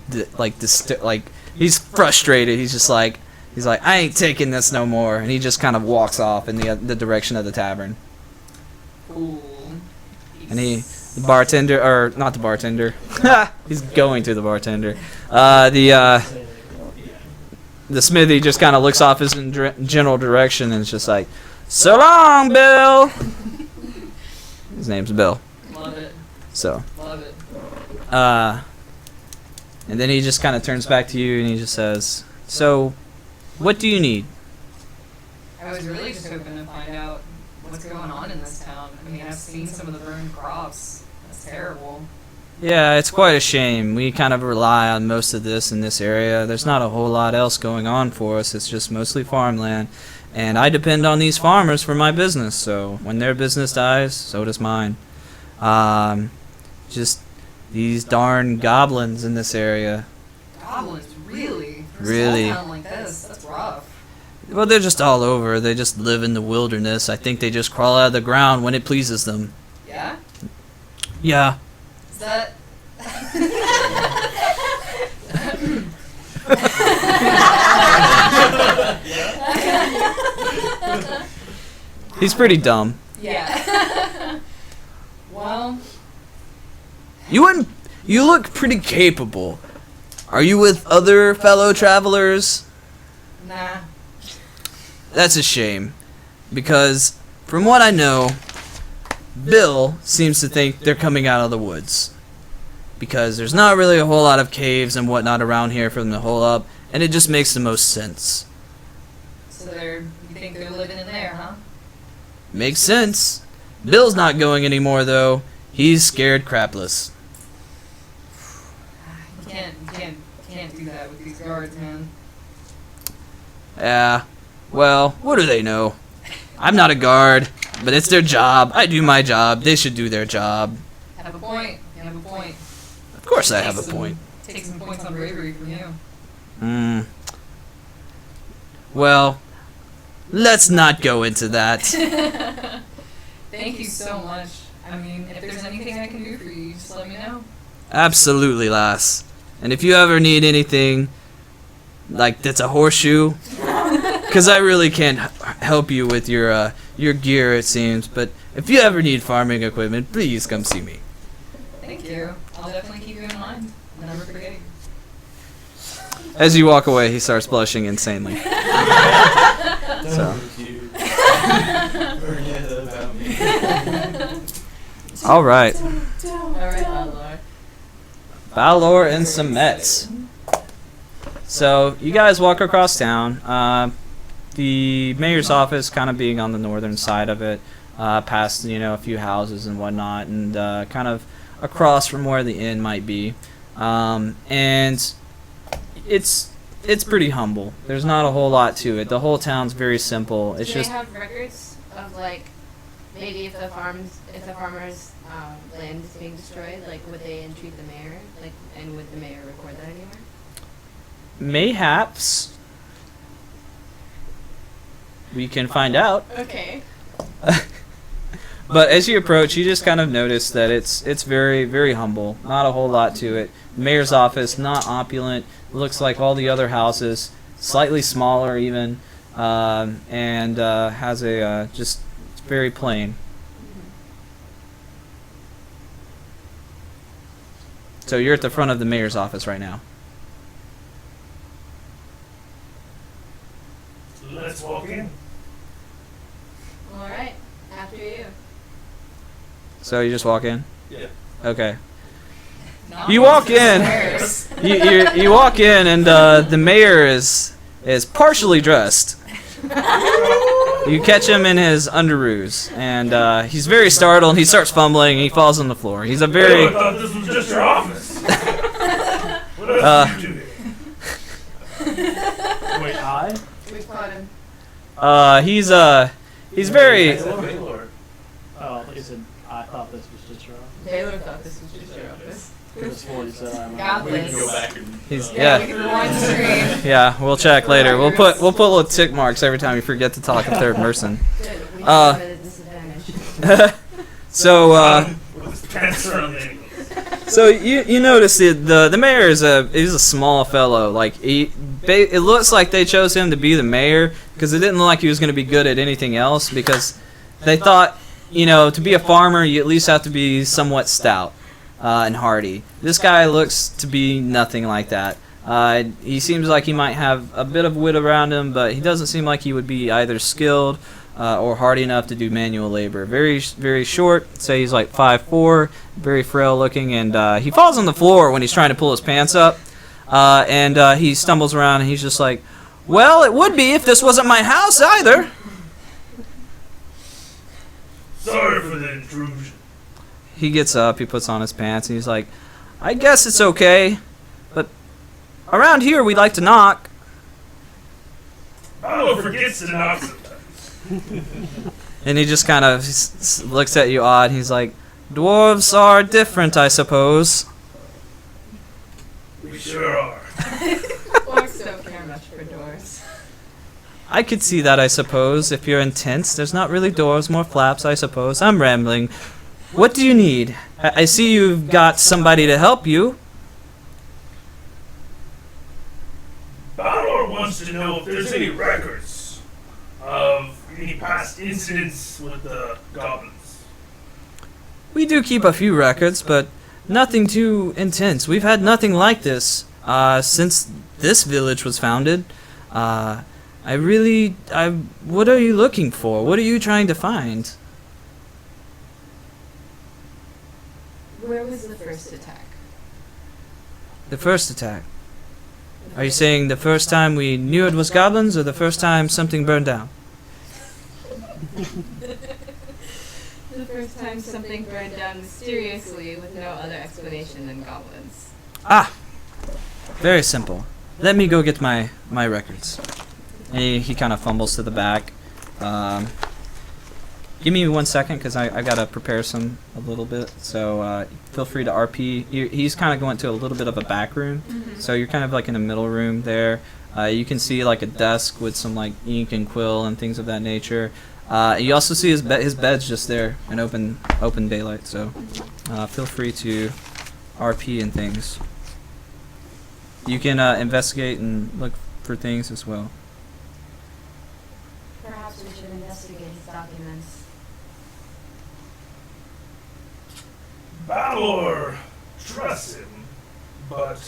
he's frustrated. He's like I ain't taking this no more, and he just kind of walks off in the direction of the tavern. Cool. And the bartender, or not the bartender, he's going to the bartender. The smithy just kind of looks off his general direction and is just like, "So long, Bill." His name's Bill. Love it. So, Love it. and then he just kind of turns back to you and he just says, "So, what do you need?" I was really just hoping to find out what's going on in this town. I mean, I've seen some of the burned crops. That's terrible. Yeah, it's quite a shame. We kind of rely on most of this in this area. There's not a whole lot else going on for us. It's just mostly farmland. And I depend on these farmers for my business, so when their business dies, so does mine. Just these darn goblins in this area. Goblins, really? For a Really. small town like this, that's rough. Well, they're just all over. They just live in the wilderness. I think they just crawl out of the ground when it pleases them. Yeah? Yeah. Is that... He's pretty dumb. Yeah. Well, You look pretty capable. Are you with other fellow travelers? nah. That's a shame. Because, from what I know, Bill seems to think they're coming out of the woods. Because there's not really a whole lot of caves and whatnot around here for them to hole up, and it just makes the most sense. So you think they're living in there, huh? Makes sense. Bill's not going anymore, though. He's scared crapless. You can't do that with these guards, man. Yeah. Well, what do they know? I'm not a guard, but it's their job. I do my job. They should do their job. Have a point. You have a point. Of course I have a point. Take some points on bravery from you. Well, let's not go into that. Thank you so much. I mean, if there's anything I can do for you, just let me know. Absolutely, lass. And if you ever need anything, like that's a horseshoe, because I really can't help you with your gear, it seems. But if you ever need farming equipment, please come see me. Thank you. I'll definitely keep you in mind. I'll never forget you. As you walk away, he starts blushing insanely. So. Don't you forget about me. All right. Alright, Valor. Valor and some Mets. So you guys walk across town. The mayor's office kind of being on the northern side of it, past a few houses and whatnot, and kind of across from where the inn might be. And it's it's pretty humble. There's not a whole lot to it. The whole town's very simple. It's Do just they have records of like maybe if the farmer's land is being destroyed, like would they entreat the mayor, like, and would the mayor record that anywhere? mayhaps we can find out. Okay. But as you approach, you just kind of notice that it's very, very humble. Not a whole lot to it. The mayor's office, not opulent. Looks like all the other houses, slightly smaller even, and has a just it's very plain. So you're at the front of the mayor's office right now. Let's walk in. All right. After you. So you just walk in? Yeah. Okay. Not You once walk in. squares. You walk in, and the mayor is partially dressed. You catch him in his underoos, and he's very startled. He starts fumbling, and he falls on the floor. He's a I very thought this was just your office. What else do you do here? Wait, I? We caught him. he's very Baylor. Oh, I thought you said I thought this was just your office. Taylor thought this was just your office. This one said I'm. Got We can this. go back and. he's We yeah. can rewind the screen. Yeah, we'll check later. We'll put little tick marks every time you forget to talk in third person. Good. We Uh, have him at a disadvantage. So With his pants around the ankles. So you notice the mayor is a small fellow. Like it looks like they chose him to be the mayor because it didn't look like he was going to be good at anything else. Because they thought, to be a farmer, you at least have to be somewhat stout and hardy. This guy looks to be nothing like that. He seems like he might have a bit of wit around him, but he doesn't seem like he would be either skilled or hardy enough to do manual labor. Very, very short. Say he's like 5'4", very frail looking, and he falls on the floor when he's trying to pull his pants up, and he stumbles around, and he's just like, "Well, it would be if this wasn't my house either." Sorry for the intrusion. He gets up, he puts on his pants, and he's like, "I guess it's okay, but around here we like to knock." Paolo forgets to knock sometimes. And he just kind of looks at you odd. He's like, "Dwarves are different, I suppose." We sure are. Orcs don't care much for doors. I could see that, I suppose. If you're intense, there's not really doors, more flaps, I suppose. I'm rambling. What do you need? I see you've got somebody to help you. Paolo wants to know if there's any records of any past incidents with the goblins. We do keep a few records, but nothing too intense. We've had nothing like this since this village was founded. What are you looking for? What are you trying to find? Where was the first attack? The first attack. Are you saying the first time we knew it was goblins, or the first time something burned down? The first time something burned down mysteriously with no other explanation than goblins. Ah! Very simple. Let me go get my records. And he kind of fumbles to the back. Give me 1 second, because I got to prepare some a little bit. So feel free to RP. He's kind of going to a little bit of a back room. So you're kind of like in a middle room there. You can see like a desk with some like ink and quill and things of that nature. You also see his bed's just there in open daylight. So feel free to RP and things. You can investigate and look for things as well. Perhaps we should investigate his documents. Balor trusts him, but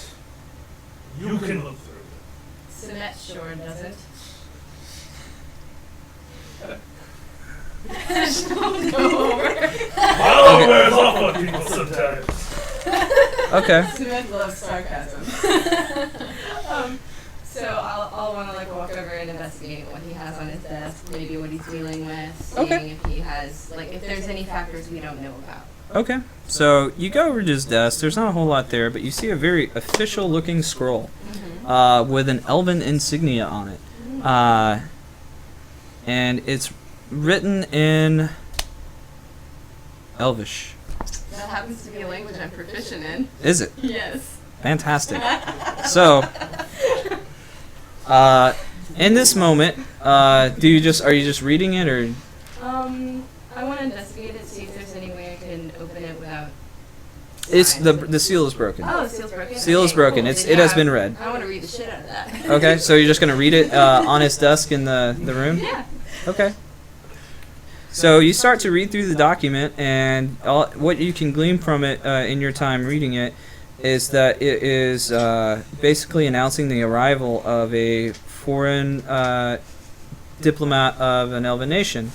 you can look through it. Sinette sure doesn't. Go over. Balor wears off on people sometimes. Okay. Sinette loves sarcasm. So I'll want to like walk over and investigate what he has on his desk, maybe what he's dealing with, seeing Okay. if he has if there's any factors we don't know about. Okay. So you go over to his desk. There's not a whole lot there, but you see a very official-looking scroll. with an elven insignia on it. And it's written in Elvish. That happens to be a language I'm proficient in. Is it? Yes. Fantastic. So, in this moment, are you just reading it, or? I want to investigate it, see if there's any way I can open it without. It's signs. the seal is broken. Oh, the seal's broken. Seal is Okay, broken. cool. It Then, has yeah, been read. I want to read the shit out of that. Okay, so you're just gonna read it on his desk in the room. Yeah. Okay. So you start to read through the document, and what you can glean from it in your time reading it is that it is basically announcing the arrival of a foreign diplomat of an elven nation.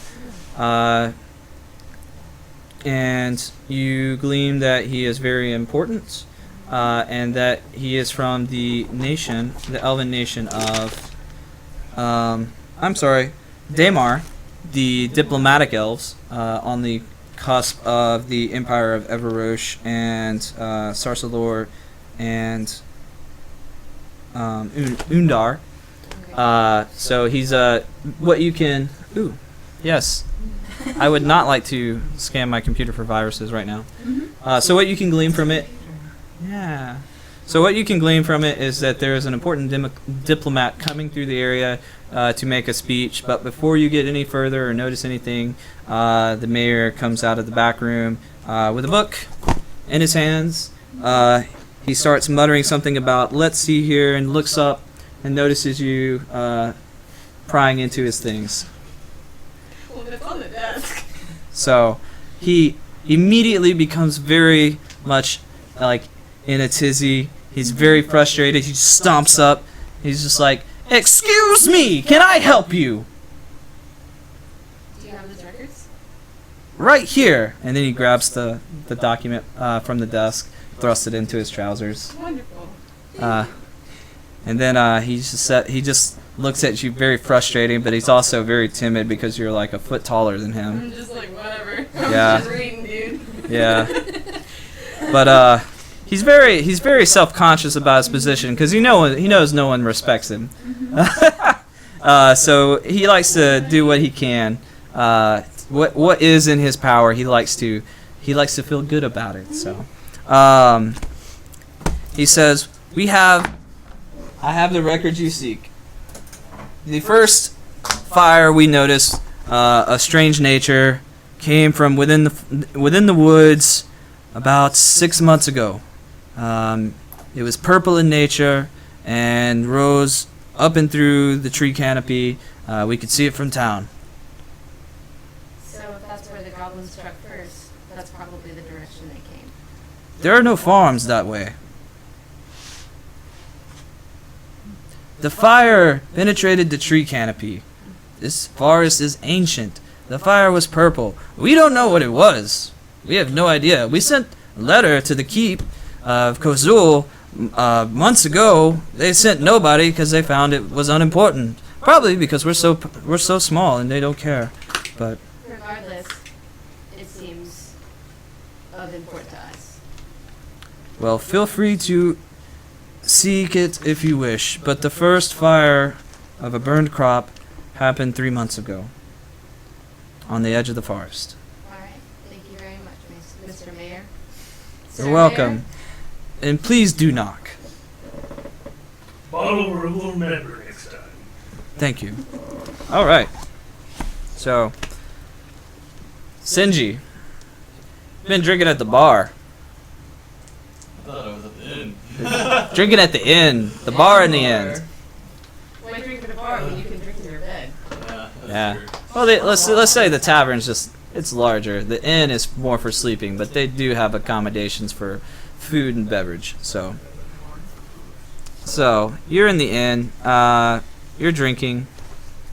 And you glean that he is very important, and that he is from the elven nation of, Daemar, the diplomatic elves, on the cusp of the Empire of Everosh and Sarsalor and Undar. So he's what you can. Ooh, yes. I would not like to scan my computer for viruses right now. So what you can glean from it, yeah. So what you can glean from it is that there is an important diplomat coming through the area to make a speech. But before you get any further or notice anything, the mayor comes out of the back room with a book in his hands. He starts muttering something about "let's see here," and looks up and notices you prying into his things. Well, it's on the desk. So he immediately becomes very much like in a tizzy. He's very frustrated. He stomps up. He's just like, "Excuse me, can I help you?" Do you have those records? Right here. And then he grabs the document from the desk, thrusts it into his trousers. Wonderful. And then he just looks at you very frustrated, but he's also very timid because you're like a foot taller than him. I'm just like, whatever. Yeah. I'm just reading, dude. Yeah. But he's very self-conscious about his position because he knows no one respects him. So he likes to do what he can. What is in his power, he likes to feel good about it. So he says, I have the records you seek. The first fire we noticed, a strange nature, came from within the woods about 6 months ago. It was purple in nature and rose up and through the tree canopy. We could see it from town. So if that's where the goblins struck first, that's probably the direction they came. There are no farms that way. The fire penetrated the tree canopy. This forest is ancient. The fire was purple. We don't know what it was. We have no idea. We sent a letter to the keep of Kozul months ago. They sent nobody because they found it was unimportant. Probably because we're so small and they don't care. But Regardless, it seems of importance to us. well, feel free to seek it if you wish. But the first fire of a burned crop happened 3 months ago on the edge of the forest. Alright, thank you very much, Mr. Mayor. You're welcome. And please do knock. Bottle over, we'll remember next time. Thank you. All right. So, Sinji, been drinking at the bar. I thought I was at the inn. Drinking at the inn, the bar in the end. Why drink at a bar when you can drink in your bed? Yeah, that's Yeah. true. Well, let's say the tavern's it's larger. The inn is more for sleeping, but they do have accommodations for food and beverage. So you're in the inn. You're drinking.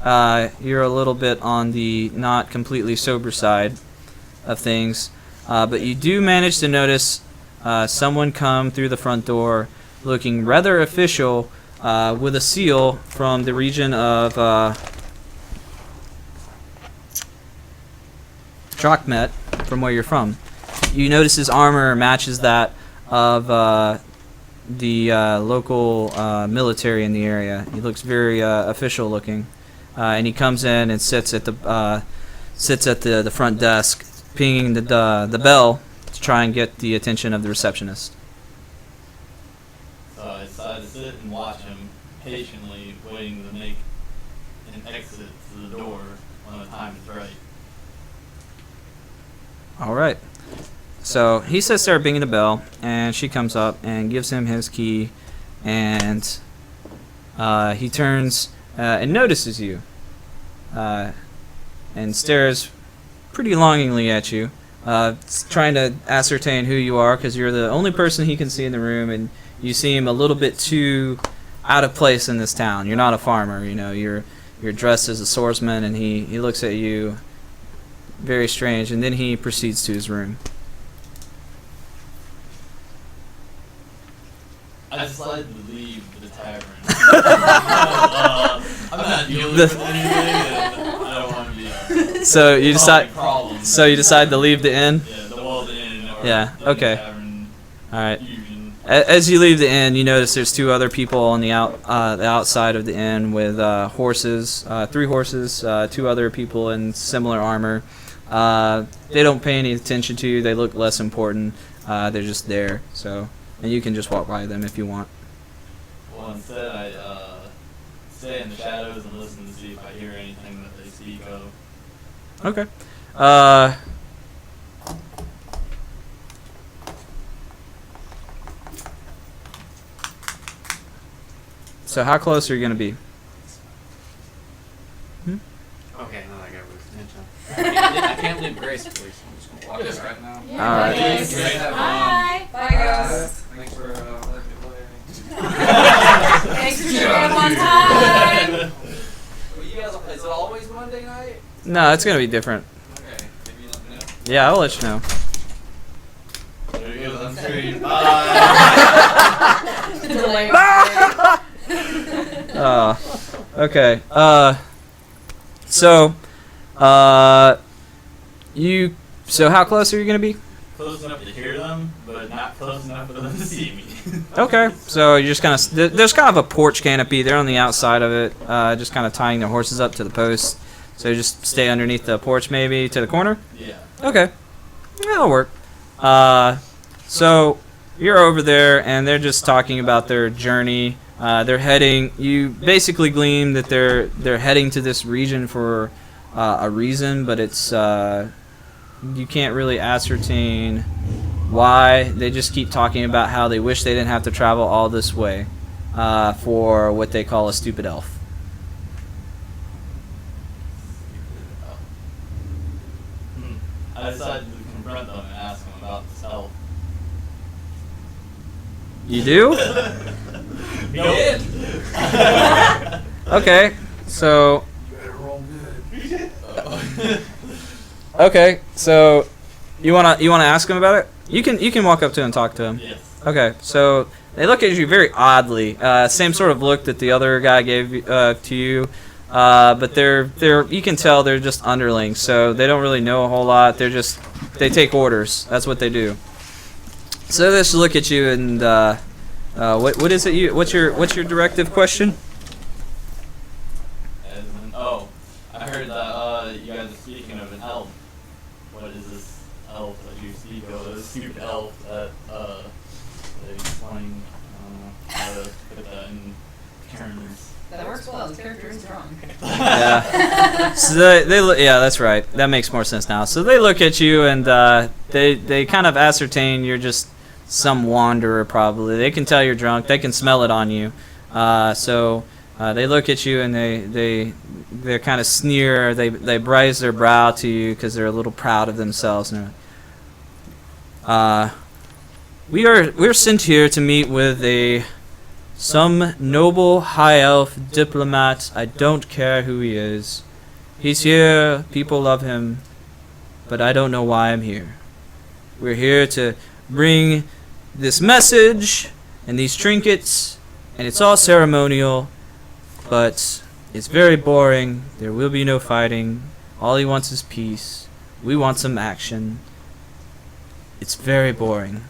You're a little bit on the not completely sober side of things, but you do manage to notice someone come through the front door, looking rather official, with a seal from the region of Drakmet, from where you're from. You notice his armor matches that of the local military in the area. He looks very official looking, and he comes in and sits at the front desk, pinging the bell to try and get the attention of the receptionist. So I decided to sit and watch him patiently, waiting to make an exit to the door when the time is right. All right. So he sits there binging the bell, and she comes up and gives him his key, and he turns and notices you, and stares pretty longingly at you, trying to ascertain who you are, because you're the only person he can see in the room, and you seem a little bit too out of place in this town. You're not a farmer, you know. You're dressed as a swordsman, and he looks at you very strange, and then he proceeds to his room. I decided to leave the tavern. I'm not dealing with anything, and I don't want to be So you decide. problems. So you decide to leave the inn. Yeah, the inn. Or Yeah, any okay. Tavern All right. fusion. As you leave the inn, you notice there's two other people on the outside of the inn with horses, 3 horses, 2 other people in similar armor. They don't pay any attention to you. They look less important. They're just there. So, and you can just walk by them if you want. Well, instead I stay in the shadows and listen to see if I hear anything that they speak of. Okay. So how close are you gonna be? Okay, now I got attention. I can't leave gracefully, so I'm just gonna walk this right now. All right. Thanks. Bye. Bye, guys. Thanks for letting me play. Thanks for showing up on time. Well, you guys, is it always Monday night? No, it's gonna be different. Okay, maybe you let me know. Yeah, I'll let you know. There he goes on screen. Bye. Delay. Okay. So how close are you gonna be? Close enough to hear them, but not close enough for them to see me. Okay. So you're just kind of there's kind of a porch canopy. They're on the outside of it, just kind of tying their horses up to the post. So you just stay underneath the porch, maybe to the corner. Yeah. Okay. That'll work. So you're over there, and they're just talking about their journey. They're heading. You basically glean that they're heading to this region for a reason, but it's you can't really ascertain why. They just keep talking about how they wish they didn't have to travel all this way for what they call a stupid elf. I decided to confront them and ask them about this elf. You do? Nope. Okay. So. You better roll good. Okay. So, you wanna ask him about it? You can walk up to him and talk to him. Yes. Okay. So they look at you very oddly. Same sort of look that the other guy gave to you. But they're you can tell they're just underlings, so they don't really know a whole lot. They take orders. That's what they do. So they just look at you and what is it? What's your directive question? I heard that you guys are speaking of an elf. What is this elf that you speak of? This stupid elf that they explain how to put that in terms. That works well. His character is strong. Yeah. So yeah, that's right. That makes more sense now. So they look at you and they kind of ascertain you're just some wanderer probably. They can tell you're drunk. They can smell it on you. So they look at you and they kind of sneer. They raise their brow to you because they're a little proud of themselves. We're sent here to meet with some noble high elf diplomat. I don't care who he is. He's here. People love him. But I don't know why I'm here. We're here to bring this message and these trinkets, and it's all ceremonial, but it's very boring. There will be no fighting. All he wants is peace. We want some action. It's very boring.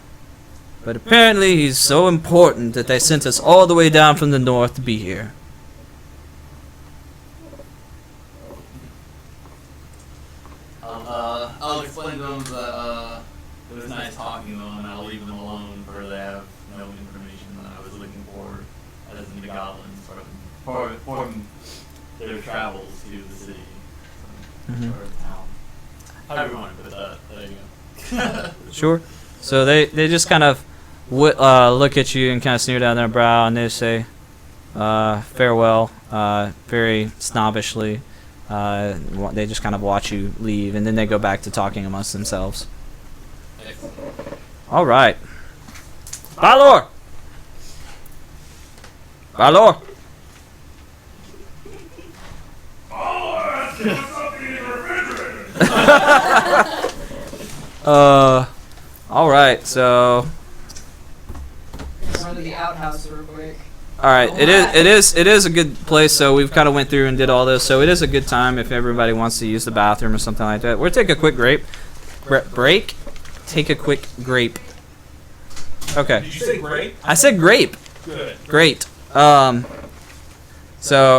But apparently he's so important that they sent us all the way down from the north to be here. I'll explain to them that it was nice talking to them, and I'll leave them alone for they have no information that I was looking for as in the goblins from their travels to the city or town. However you want to put that, there you go. Sure. So they just kind of look at you and kind of sneer down their brow, and they say, farewell, very snobbishly. They just kind of watch you leave, and then they go back to talking amongst themselves. Excellent. All right. Balor! Balor! Oh, that's something in the refrigerator. All right, so... Run to the outhouse real quick. All right, it is a good place. So we've kind of went through and did all this. So it is a good time if everybody wants to use the bathroom or something like that. We'll take a quick break. Take a quick grape. Okay. Did you say grape? I said grape. Good. Great. So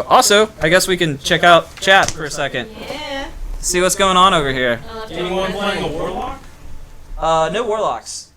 also, I guess we can check out chat for a second. Yeah. See what's going on over here. I'll have to Anyone look playing a at warlock? No warlocks.